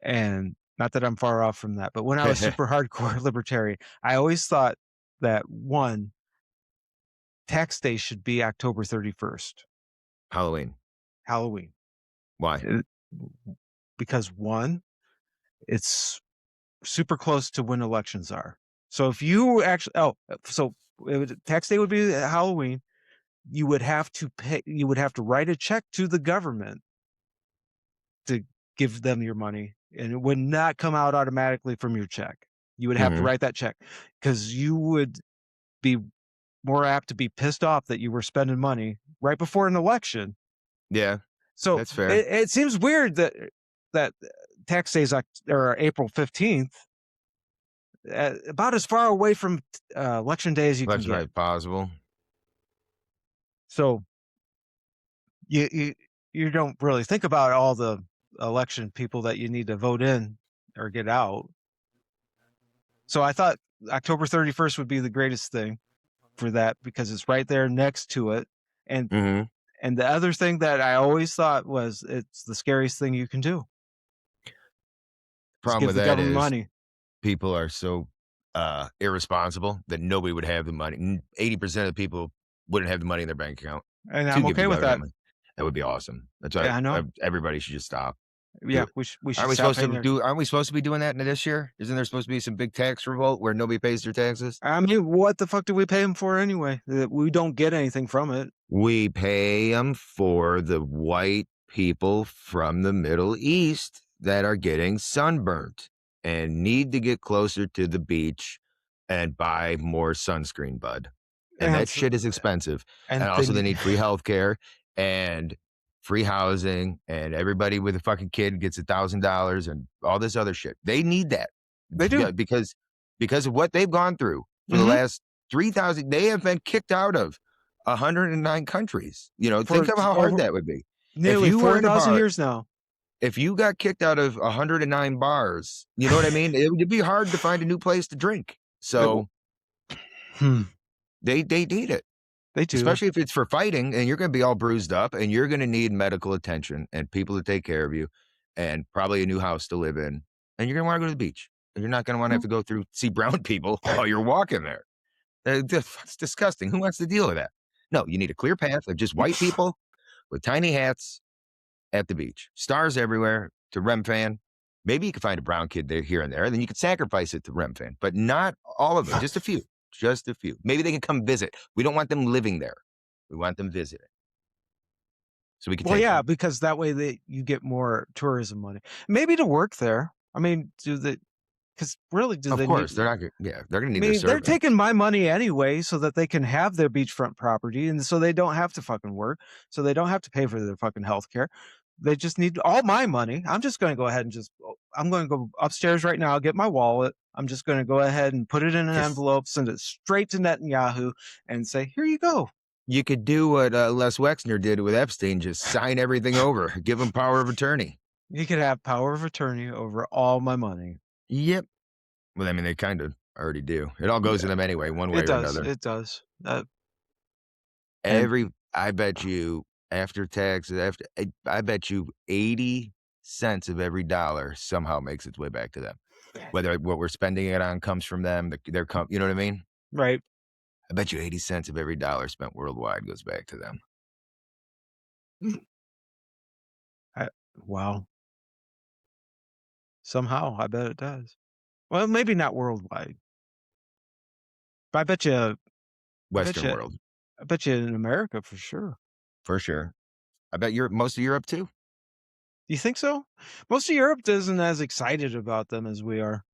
and not that I'm far off from that, but when I was super hardcore libertarian, I always thought that one, tax day should be October 31st, Halloween. Halloween. Why? Uh, because one, it's super close to when elections are. So if you actually, so tax day would be Halloween. You would have to write a check to the government to give them your money, and it would not come out automatically from your check. You would have to Mhm. write that check because you would be more apt to be pissed off that you were spending money right before an election. Yeah, So that's fair. it seems weird that that tax day is or April 15th, about as far away from election day as you can That's get. right, possible. So you you you don't really think about all the election people that you need to vote in or get out. So I thought October 31st would be the greatest thing for that because it's right there next to it. And Mhm. the other thing that I always thought was it's the scariest thing you can do is Problem give with the that government is money. people are so, irresponsible that nobody would have the money. 80% of the people wouldn't have the money in their bank account And to I'm give the okay with government that. money. That would be awesome. That's why Yeah, I know. everybody should just stop. Do Yeah, it. we should stop paying their. Aren't we supposed to be doing that in this year? Isn't there supposed to be some big tax revolt where nobody pays their taxes? I mean, what the fuck do we pay them for anyway? We don't get anything from it. We pay them for the white people from the Middle East that are getting sunburnt and need to get closer to the beach and buy more sunscreen, bud. And And that so, shit is expensive. And also they then need free healthcare and free housing, and everybody with a fucking kid gets $1,000 and all this other shit. They need that. they do. Yeah, because of what they've gone through for the Hmm. last 3,000. They have been kicked out of 109 countries. You know, think For of how hard over that would be. If nearly you were in a 4,000 bar, years now. if you got kicked out of 109 bars, you know what I mean? It would be hard to find a new place to drink. It w- So hmm, they need it, they do. especially if it's for fighting and you're going to be all bruised up and you're going to need medical attention and people to take care of you and probably a new house to live in. And you're going to want to go to the beach. And you're not going to want to have to go through see brown people while you're walking there. It's disgusting. Who wants to deal with that? No, you need a clear path of just white people with tiny hats at the beach, stars everywhere to Remfan. Maybe you could find a brown kid there here and there, then you could sacrifice it to Remfan, but not all of them, just a few, just a few. Maybe they can come visit. We don't want them living there. We want them visiting so we could Well, take yeah, them. because that way you get more tourism money. Maybe to work there. I mean, because really, do Of they need? course, they're not. Yeah, they're going to I need their mean, they're taking servants. my money anyway so that they can have their beachfront property and so they don't have to fucking work. So they don't have to pay for their fucking health care. They just need all my money. I'm just going to go ahead and I'm going to go upstairs right now, get my wallet. I'm just going to go ahead and put it in an Just envelope, send it straight to Netanyahu and say, here you go. you could do what Les Wexner did with Epstein, just sign everything over, give him power of attorney. You could have power of attorney over all my money. Yep. Well, I mean, they kind of already do. It all goes to them anyway, one way It or does. another. It does. And I bet you after taxes, I bet you 80 cents of every dollar somehow makes its way back to them. Whether what we're spending it on comes from them, you know what I mean? Right. I bet you 80 cents of every dollar spent worldwide goes back to them. I, wow. Somehow, I bet it does. Well, maybe not worldwide. But I bet you, I bet Western you, world, I bet you in America for sure. for sure. I bet most of Europe too. Do you think so? Most of Europe isn't as excited about them as we are.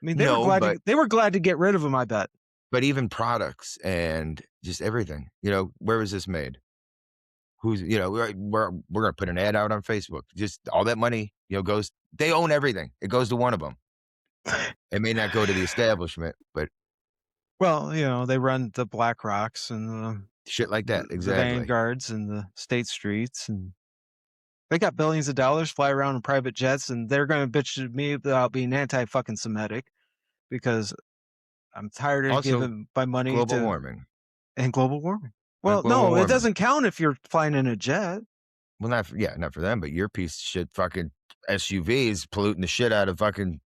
I mean, No, they were glad to get rid of them, I bet. but even products and just everything. Where was this made? Who's we're gonna put an ad out on Facebook. Just all that money, goes. They own everything. It goes to one of them. It may not go to the establishment, but Well, they run the Black Rocks and shit like that. the Exactly. Vanguards and the State Streets, and they got billions of dollars, fly around in private jets, and they're going to bitch at me about being anti-fucking Semitic because I'm tired of Also, giving my money global to warming. and global warming. Well, Global no, it warming. doesn't count if you're flying in a jet. Well, not for them, but your piece of shit fucking SUVs polluting the shit out of fucking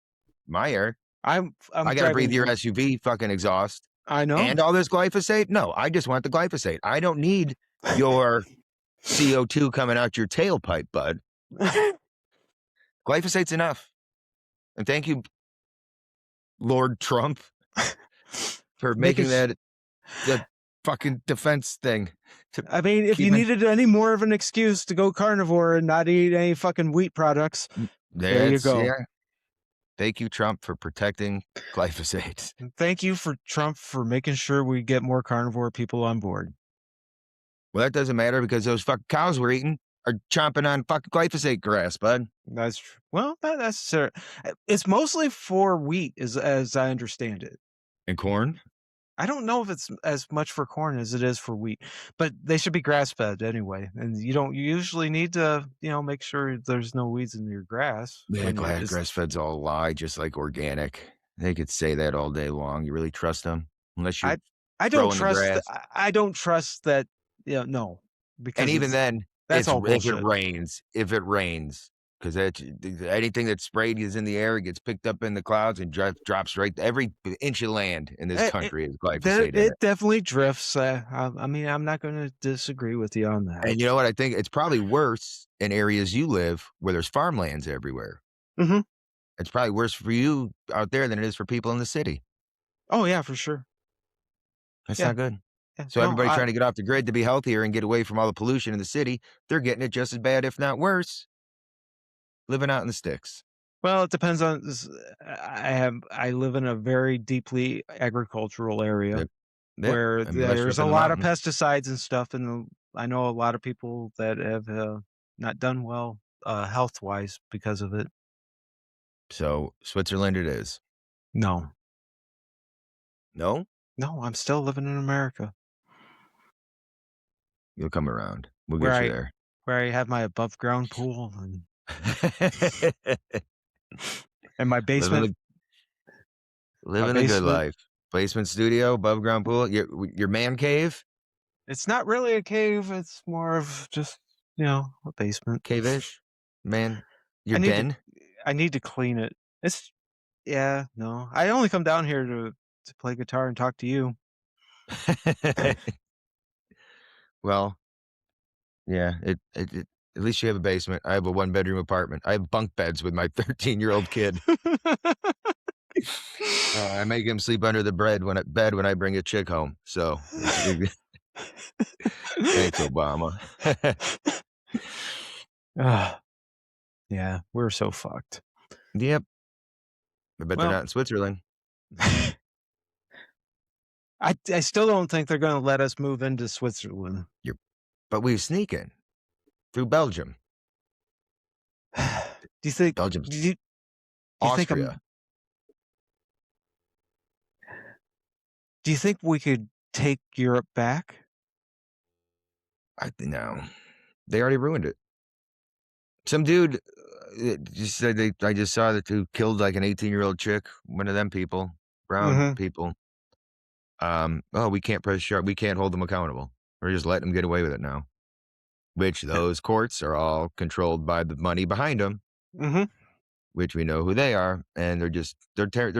my air. I'm I got to breathe driving. your SUV fucking exhaust. I know. And all this glyphosate? No, I just want the glyphosate. I don't need your CO2 coming out your tailpipe, bud. Glyphosate's enough. And thank you, Lord Trump, for making that the fucking defense thing. I mean, if you needed any more of an excuse to go carnivore and not eat any fucking wheat products, there you go. Yeah. Thank you, Trump, for protecting glyphosate. Thank you for Trump for making sure we get more carnivore people on board. Well, that doesn't matter because those fucking cows we're eating are chomping on fucking glyphosate grass, bud. That's true. Well, not necessarily. It's mostly for wheat, as I understand it. And corn? I don't know if it's as much for corn as it is for wheat, but they should be grass fed anyway. And you usually need to, make sure there's no weeds in your grass. Yeah, grass fed's all a lie, just like organic. They could say that all day long. You really trust them? Unless you're I don't growing the trust. grass. I don't trust that. No, because And even then, that's all if bullshit. it rains, because anything that's sprayed is in the air, it gets picked up in the clouds and drops right. Every inch of land in this country is glyphosate. It definitely drifts. I mean, I'm not going to disagree with you on that. And you know what? I think it's probably worse in areas you live where there's farmlands everywhere. Mm-hmm. It's probably worse for you out there than it is for people in the city. Oh yeah, for sure. That's not good. Yeah, So everybody trying to get off the grid to be healthier and get away from all the pollution in the city, they're getting it just as bad, if not worse, living out in the sticks. Well, it depends on this. I live in a very deeply agricultural area where there's a lot of pesticides and stuff, and I know a lot of people that have not done well health-wise because of it. So Switzerland it is. No. No? No, I'm still living in America. You'll come around. We'll get you there. Where I have my above ground pool and my basement. Living a good life. Basement studio, above ground pool, your man cave? It's not really a cave. It's more of just, a basement. Cave-ish? Man, your den? I need to clean it. No. I only come down here to play guitar and talk to you. Well, yeah, at least you have a basement. I have a 1-bedroom apartment. I have bunk beds with my 13-year-old kid. I make him sleep under the bed when I bring a chick home. So, thanks, Obama. Yeah, we're so fucked. Yep. I bet they're not in Switzerland. I still don't think they're going to let us move into Switzerland. But we sneak in through Belgium. Do you think Belgium's Austria? Do you think we could take Europe back? No. They already ruined it. Some dude just said I just saw that dude killed like an 18-year-old chick, one of them people, brown people. We can't press charge. We can't hold them accountable. We're just letting them get away with it now. Which those courts are all controlled by the money behind them. which we know who they are, and they're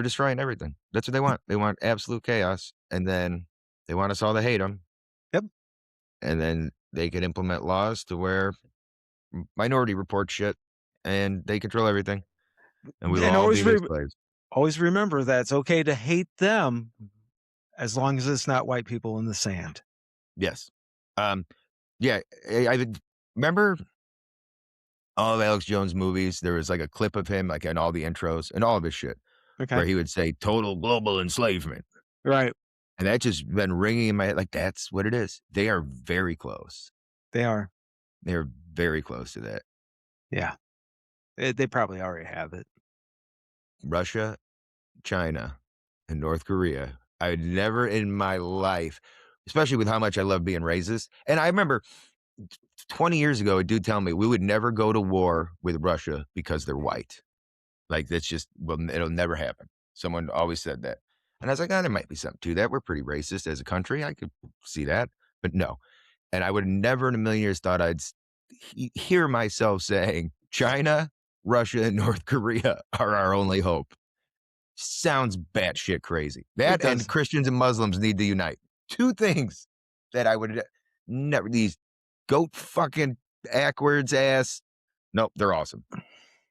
destroying everything. That's what they want. They want absolute chaos, and then they want us all to hate them, Yep. and then they can implement laws to where minority report shit, and they control everything, and we'll And all be their slaves. always remember that it's okay to hate them as long as it's not white people in the sand. Yes. Um, yeah, I remember all of Alex Jones' movies. There was like a clip of him, like in all the intros and all of his shit, Okay. where he would say total global enslavement. Right. And that just been ringing in my head. Like, that's what it is. They are very close. They are. They're very close to that. Yeah. They probably already have it. Russia, China, and North Korea. I would never in my life, especially with how much I love being racist. And I remember 20 years ago, a dude telling me we would never go to war with Russia because they're white. Like, that's just, well, it'll never happen. Someone always said that. And I was like, oh, there might be something to that. We're pretty racist as a country. I could see that. But no. And I would never in a million years thought I'd hear myself saying China, Russia, and North Korea are our only hope. Sounds batshit crazy. It That and does. Christians and Muslims need to unite. Two things that I would never, these goat fucking backwards ass. Nope, they're awesome.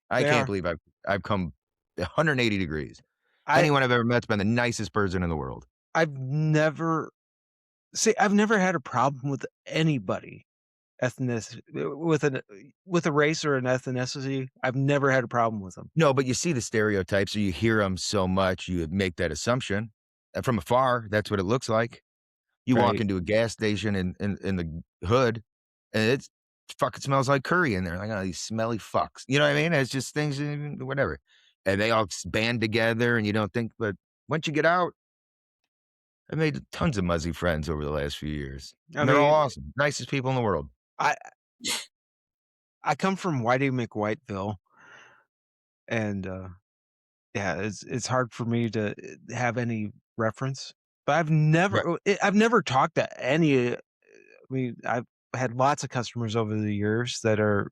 I They can't are. believe I've come 180 degrees. I Anyone I've ever met's been the nicest person in the world. I've never had a problem with anybody with a race or an ethnicity. I've never had a problem with them. No, but you see the stereotypes, or you hear them so much, you make that assumption. And from afar, that's what it looks like. You walk Right. into a gas station in the hood, and it's fucking smells like curry in there. Like, oh, these smelly fucks. You know what I mean? It's just things, whatever. And they all band together, and you don't think, but once you get out, I made tons of muzzy friends over the last few years. I And they're all mean, awesome. Nicest people in the world. I I come from Whitey McWhiteville, and yeah, it's hard for me to have any reference. But Right. I've never talked to any. I mean, I've had lots of customers over the years that are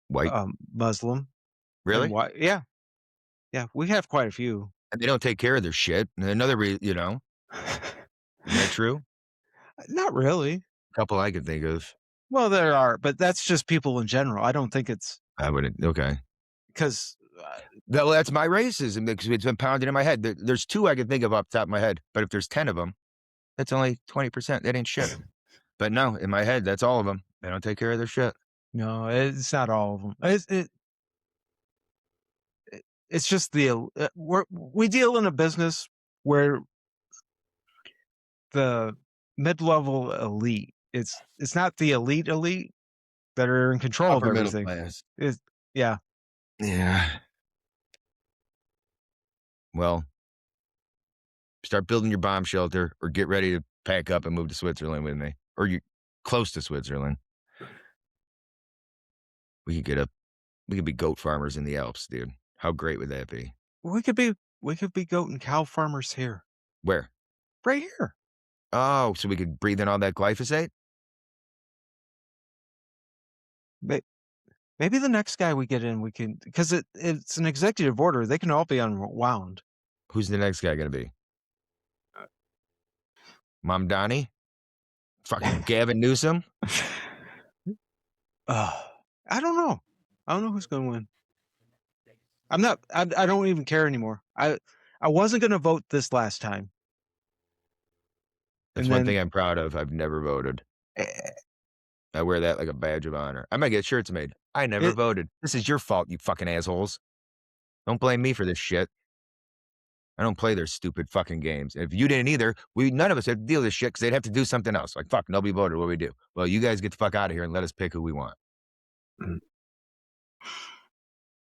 White. Muslim and Really? white. Yeah, yeah, we have quite a few. And they don't take care of their shit. And another isn't that true? Not really. Couple I could think of. Well, there are, but that's just people in general. I don't think it's I wouldn't. Okay. because Well, that's my racism because it's been pounded in my head. There's two I can think of off the top of my head, but if there's 10 of them, that's only 20%. That ain't shit. But no, in my head, that's all of them. They don't take care of their shit. no, it's not all of them. It's just we deal in a business where the mid-level elite. It's not the elite that are in control of Upper middle everything. class. Yeah. Yeah. Well, start building your bomb shelter or get ready to pack up and move to Switzerland with me. Or you close to Switzerland. We could be goat farmers in the Alps, dude. How great would that be? We could be goat and cow farmers here. Where? Right here. Oh, so we could breathe in all that glyphosate? May Maybe the next guy we get in, we can, because it's an executive order. They can all be unwound. Who's the next guy gonna be? Mom Donnie? Fucking Gavin Newsom? I don't know. I don't know who's going to win. I'm not. I don't even care anymore. I wasn't going to vote this last time. That's And one then thing I'm proud of. I've never voted. I wear that like a badge of honor. I might get shirts made. I never it, voted. This is your fault, you fucking assholes. Don't blame me for this shit. I don't play their stupid fucking games. If you didn't either, none of us have to deal with this shit because they'd have to do something else. Like, fuck, nobody voted. What do we do? Well, you guys get the fuck out of here and let us pick who we want.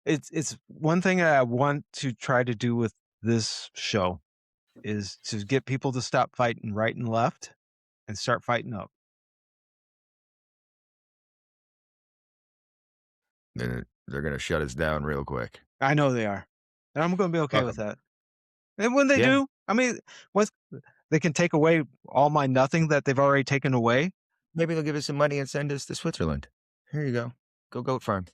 it's one thing I want to try to do with this show is to get people to stop fighting right and left and start fighting up. They're going to shut us down real quick. I know they are, and I'm going to be okay Fuck with 'em. that. And when they Yeah. do, I mean, once they can take away all my nothing that they've already taken away. Maybe they'll give us some money and send us to Switzerland. Here you go. Go goat farm.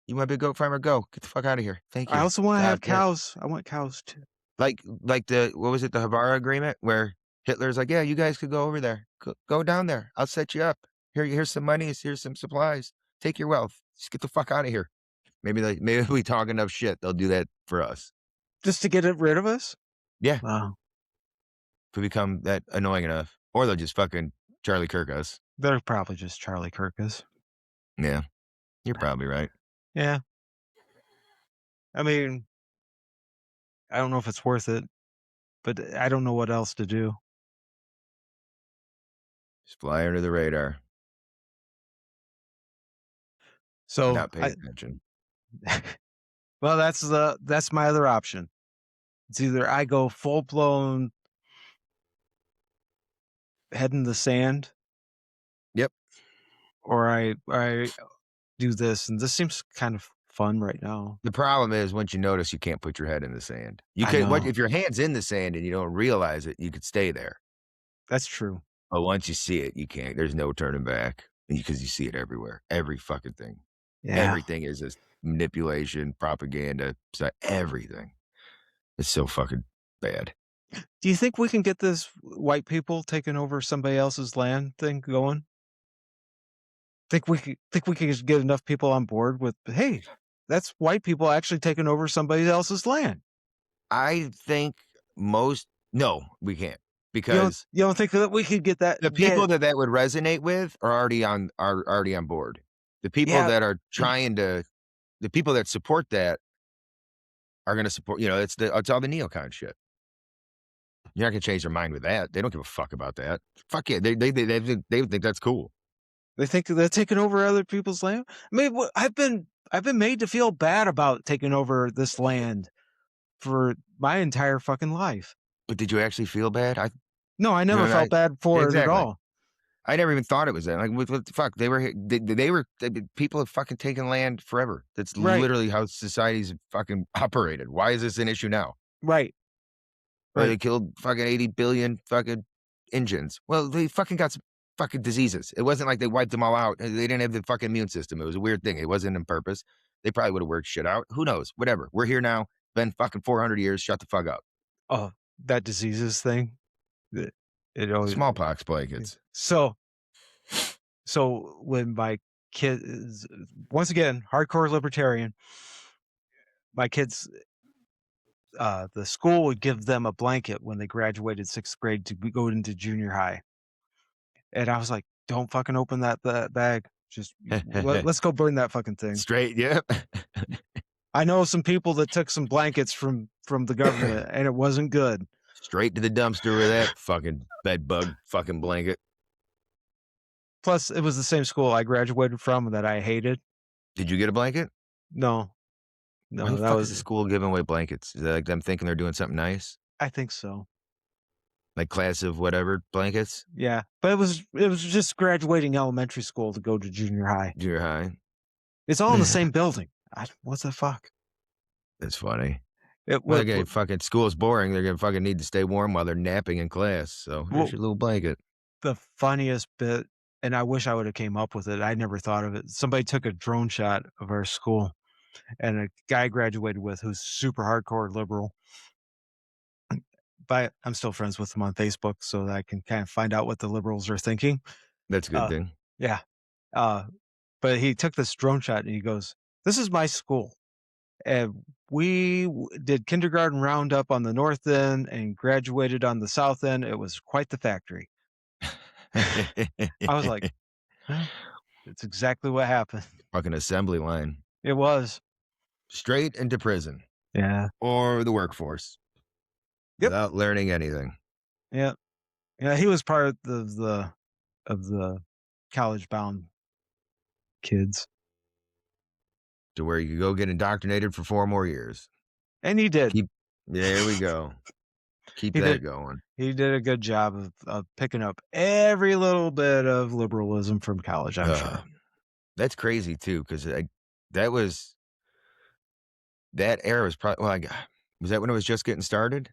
You want to be a goat farmer? Go. Get the fuck out of here. Thank I you. also want to have God, that, cows. I want cows too. like the what was it, the Havara Agreement, where Hitler's like, yeah, you guys could go over there. Go down there. I'll set you up. Here's some money. Here's some supplies. Take your wealth. Just get the fuck out of here. Maybe if we talk enough shit, they'll do that for us. Just to get it rid of us? Yeah, Wow. if we become that annoying enough, or they'll just fucking Charlie Kirk us. They're probably just Charlie Kirkus. Yeah, you're probably right. Yeah. I mean, I don't know if it's worth it, but I don't know what else to do. Just fly under the radar, So not pay attention. well, that's my other option. It's either I go full blown head in the sand, Yep. or I do this, and this seems kind of fun right now. The problem is once you notice you can't put your head in the sand. You I could what know. if your hand's in the sand and you don't realize it, you could stay there. That's true. But once you see it, you can't. There's no turning back because you see it everywhere. Every fucking thing. Yeah. Everything is this manipulation, propaganda, everything. It's so fucking bad. Do you think we can get this white people taking over somebody else's land thing going? Think we could just get enough people on board with, hey, that's white people actually taking over somebody else's land. I think no, we can't, You because don't think that we could get that? the people that would resonate with are already on board. The people Yeah. that are the people that support that are going to support, it's all the neocon shit. You're not going to change their mind with that. They don't give a fuck about that. Fuck yeah. They think that's cool. They think they're taking over other people's land. I mean, I've been made to feel bad about taking over this land for my entire fucking life. But did you actually feel bad? No, I never felt bad for it at exactly. all. I never even thought it was that. Like, what the fuck? People have fucking taken land forever. That's Right. literally how society's fucking operated. Why is this an issue now? Right. Or they killed fucking 80 billion fucking Indians. Well, they fucking got some fucking diseases. It wasn't like they wiped them all out. They didn't have the fucking immune system. It was a weird thing. It wasn't on purpose. They probably would have worked shit out. Who knows? Whatever. We're here now. Been fucking 400 years. Shut the fuck up. Oh, that diseases thing. It always Smallpox blankets. So when my kids, once again, hardcore libertarian, my kids, the school would give them a blanket when they graduated 6th grade to go into junior high. And I was like, don't fucking open that bag. Just let's go burn that fucking thing. Straight, yep. I know some people that took some blankets from the government and it wasn't good. Straight to the dumpster with that fucking bed bug fucking blanket. Plus, it was the same school I graduated from that I hated. Did you get a blanket? No. Why the fuck is the school giving away blankets? Is that like them thinking they're doing something nice? I think so. Like class of whatever blankets? Yeah, but it was just graduating elementary school to go to junior high. Junior high. It's all in the same building. What the fuck? That's funny. Well, fucking school's boring. They're gonna fucking need to stay warm while they're napping in class. So here's your little blanket. The funniest bit, and I wish I would have came up with it. I never thought of it. Somebody took a drone shot of our school, and a guy I graduated with who's super hardcore liberal. But I'm still friends with him on Facebook, so that I can kind of find out what the liberals are thinking. That's a good thing. Yeah. But he took this drone shot and he goes, "This is my school. And we did kindergarten roundup on the north end and graduated on the south end. It was quite the factory." I was like, huh? It's exactly what happened. Fucking assembly line. It was. Straight into prison. Yeah. Or the workforce. Yep. Without learning anything. Yeah. Yeah. He was part of the college bound kids. To where you could go get indoctrinated for 4 more years. And he did. There we go. Keep that going. He did a good job of picking up every little bit of liberalism from college, I'm sure. That's crazy too, because that era was probably, was that when it was just getting started?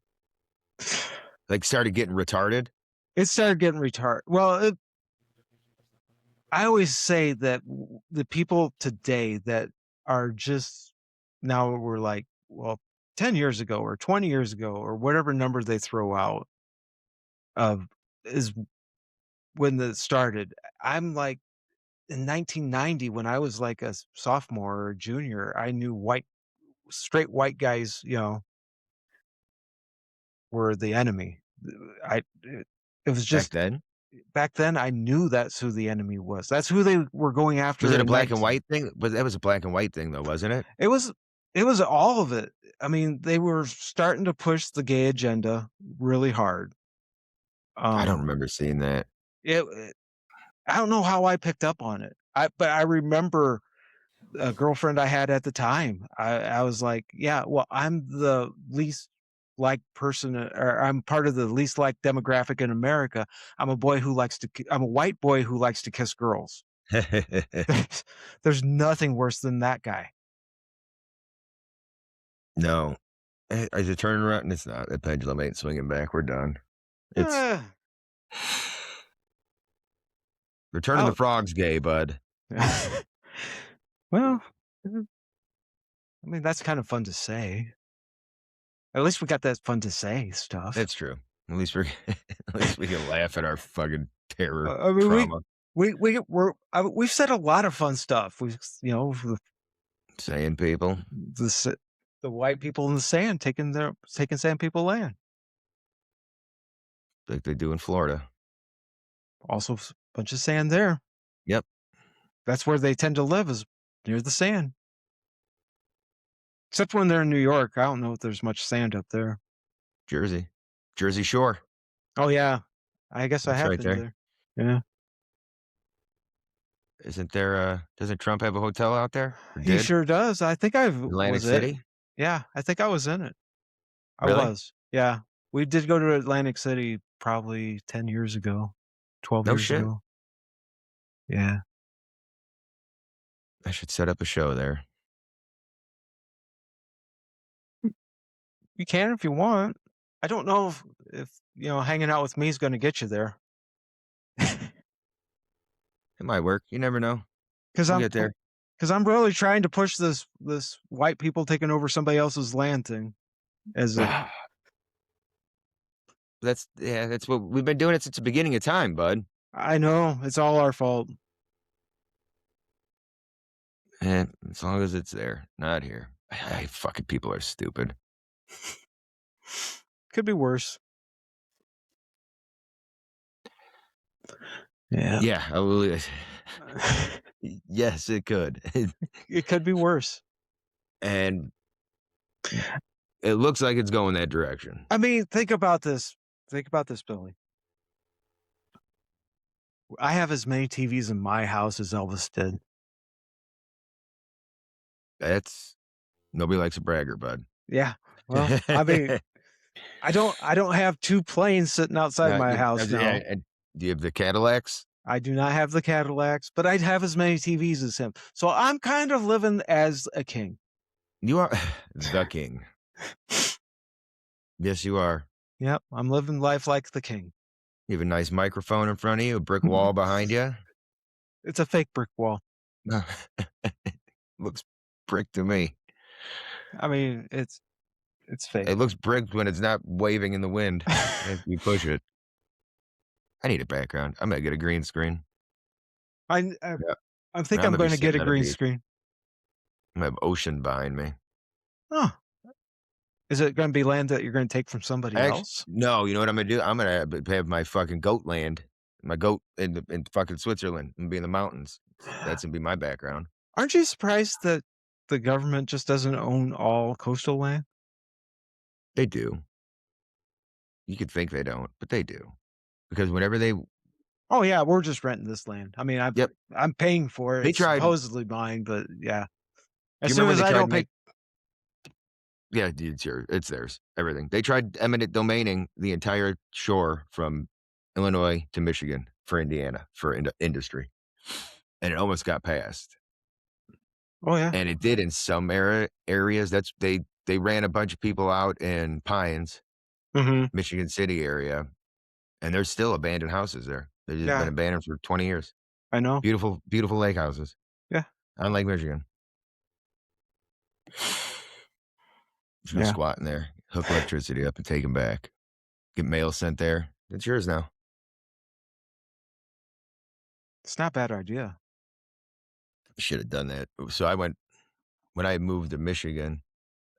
Like started getting retarded? It started getting retarded. Well, I always say that the people today that are just now we're like, well, 10 years ago or 20 years ago or whatever number they throw out of is when it started. I'm like in 1990 when I was like a sophomore or junior, I knew straight white guys, were the enemy. It was Back just then? back then I knew that's who the enemy was. That's who they were going Was after it a in black and 19 white thing? But that was a black and white thing though, wasn't it? It was it was all of it. I mean, they were starting to push the gay agenda really hard. I don't Um, remember seeing that. it I don't know how I picked up on it. But I remember a girlfriend I had at the time. I was like, "Yeah, well, I'm the least liked person, or I'm part of the least liked demographic in America. I'm a white boy who likes to kiss girls. There's nothing worse than that guy." No. Is it turning around? It's not. The pendulum ain't swinging back. We're done. It's Eh, They're turning the oh. frogs gay, bud. Well, I mean, that's kind of fun to say. At least we got that fun to say stuff. That's true. At least we're at least we can laugh at our fucking terror I mean, trauma. we've said a lot of fun stuff. Saying people The s- the white people in the sand taking sand people land. like they do in Florida. Also, bunch of sand there. Yep. That's where they tend to live is near the sand. Except when they're in New York, I don't know if there's much sand up there. Jersey. Jersey Shore. Oh yeah, I guess I It's have right been there. there. Yeah, Isn't there doesn't Trump have a hotel out there? Or he did? sure does. I think I Atlantic was it. City? Yeah, I think I was in it. I Really? was. Yeah. We did go to Atlantic City probably 10 years ago, 12 No years shit. ago. Yeah. I should set up a show there. You can if you want. I don't know if hanging out with me is gonna get you there. It might work. You never know. 'Cause We'll I'm get there. because I'm really trying to push this white people taking over somebody else's land thing as a That's what we've been doing it since the beginning of time, bud. I know, it's all our fault. And as long as it's there, not here. Fucking people are stupid. Could be worse. Yeah. Yeah, I will. Yes, it could. It could be worse. And it looks like it's going that direction. I mean, think about this. Think about this, Billy. I have as many TVs in my house as Elvis did. That's Nobody likes a bragger, bud. Yeah. Well, I mean, I don't have 2 planes sitting outside my house now. And do you have the Cadillacs? I do not have the Cadillacs, but I'd have as many TVs as him. So I'm kind of living as a king. You are the king. Yes, you are. Yep, I'm living life like the king. You have a nice microphone in front of you, a brick wall behind you. It's a fake brick wall. Looks brick to me. I mean, it's fake. It looks brick when it's not waving in the wind if you push it. I need a background. I'm gonna get a green screen. I Yeah. I think I'm I'm gonna be gonna get a sitting on a green beach. screen. I'm gonna have ocean behind me. Huh. Is it gonna be land that you're gonna take from somebody else? No, you know what I'm gonna do? I'm gonna have my fucking goat land, my goat in fucking Switzerland and be in the mountains. That's gonna be my background. Aren't you surprised that the government just doesn't own all coastal land? They do. You could think they don't, but they do. Because whenever they Oh, yeah, we're just renting this land. I mean, Yep, I'm paying for it. they It's tried do supposedly mine, but yeah. you As soon remember when as they I tried don't to pay make Yeah, dude, it's theirs, everything. They tried eminent domaining the entire shore from Illinois to Michigan for Indiana, for industry, and it almost got passed. Oh, yeah. And it did in some areas. They ran a bunch of people out in Pines, Mhm. Michigan City area, and there's still abandoned houses there. They've just been Yeah, abandoned for 20 years. I know. Beautiful, beautiful lake houses Yeah. on Lake Michigan. Just go Yeah. squat in there, hook electricity up and take them back. Get mail sent there. It's yours now. It's not a bad idea. Should have done that. So when I moved to Michigan,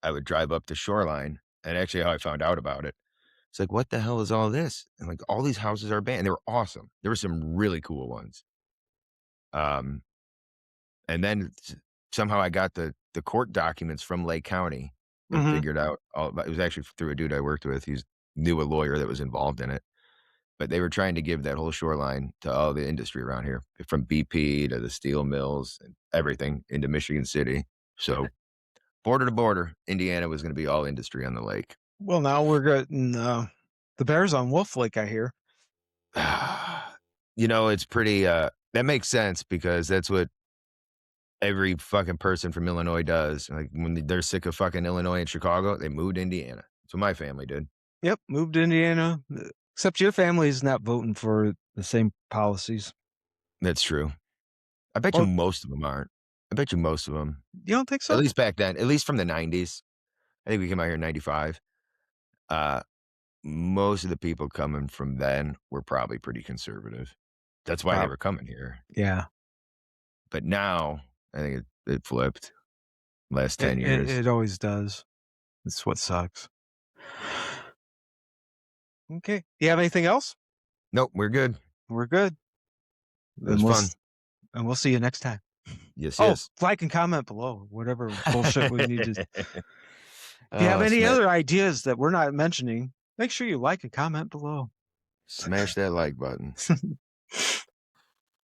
I would drive up the shoreline, and actually how I found out about it, it's like, what the hell is all this? And like all these houses are abandoned. They were awesome. There were some really cool ones. Um, and then somehow I got the court documents from Lake County and Mm-hmm. figured out all about it. Was actually through a dude I worked with. He knew a lawyer that was involved in it. But they were trying to give that whole shoreline to all the industry around here, from BP to the steel mills and everything into Michigan City. So border to border, Indiana was going to be all industry on the lake. Well, now we're getting the bears on Wolf Lake, I hear. It's pretty, that makes sense because that's what every fucking person from Illinois does. Like when they're sick of fucking Illinois and Chicago, they moved to Indiana. That's what my family did. Yep, moved to Indiana. Except your family is not voting for the same policies. That's true. I bet you Or most of them aren't. I bet you most of them, you don't think at so? least back then, at least from the 90s. I think we came out here in 95. Most of the people coming from then were probably pretty conservative. That's why they were coming here. Yeah. But now, I think it flipped last 10 years. It always does. That's what sucks. Okay. You have anything else? Nope, we're good. We're good. It was fun. And we'll see you next time. Yes, Oh, yes. like and comment below, whatever bullshit we need to. If you Oh, have any other ideas that we're not mentioning, make sure you like and comment below. Smash that like button.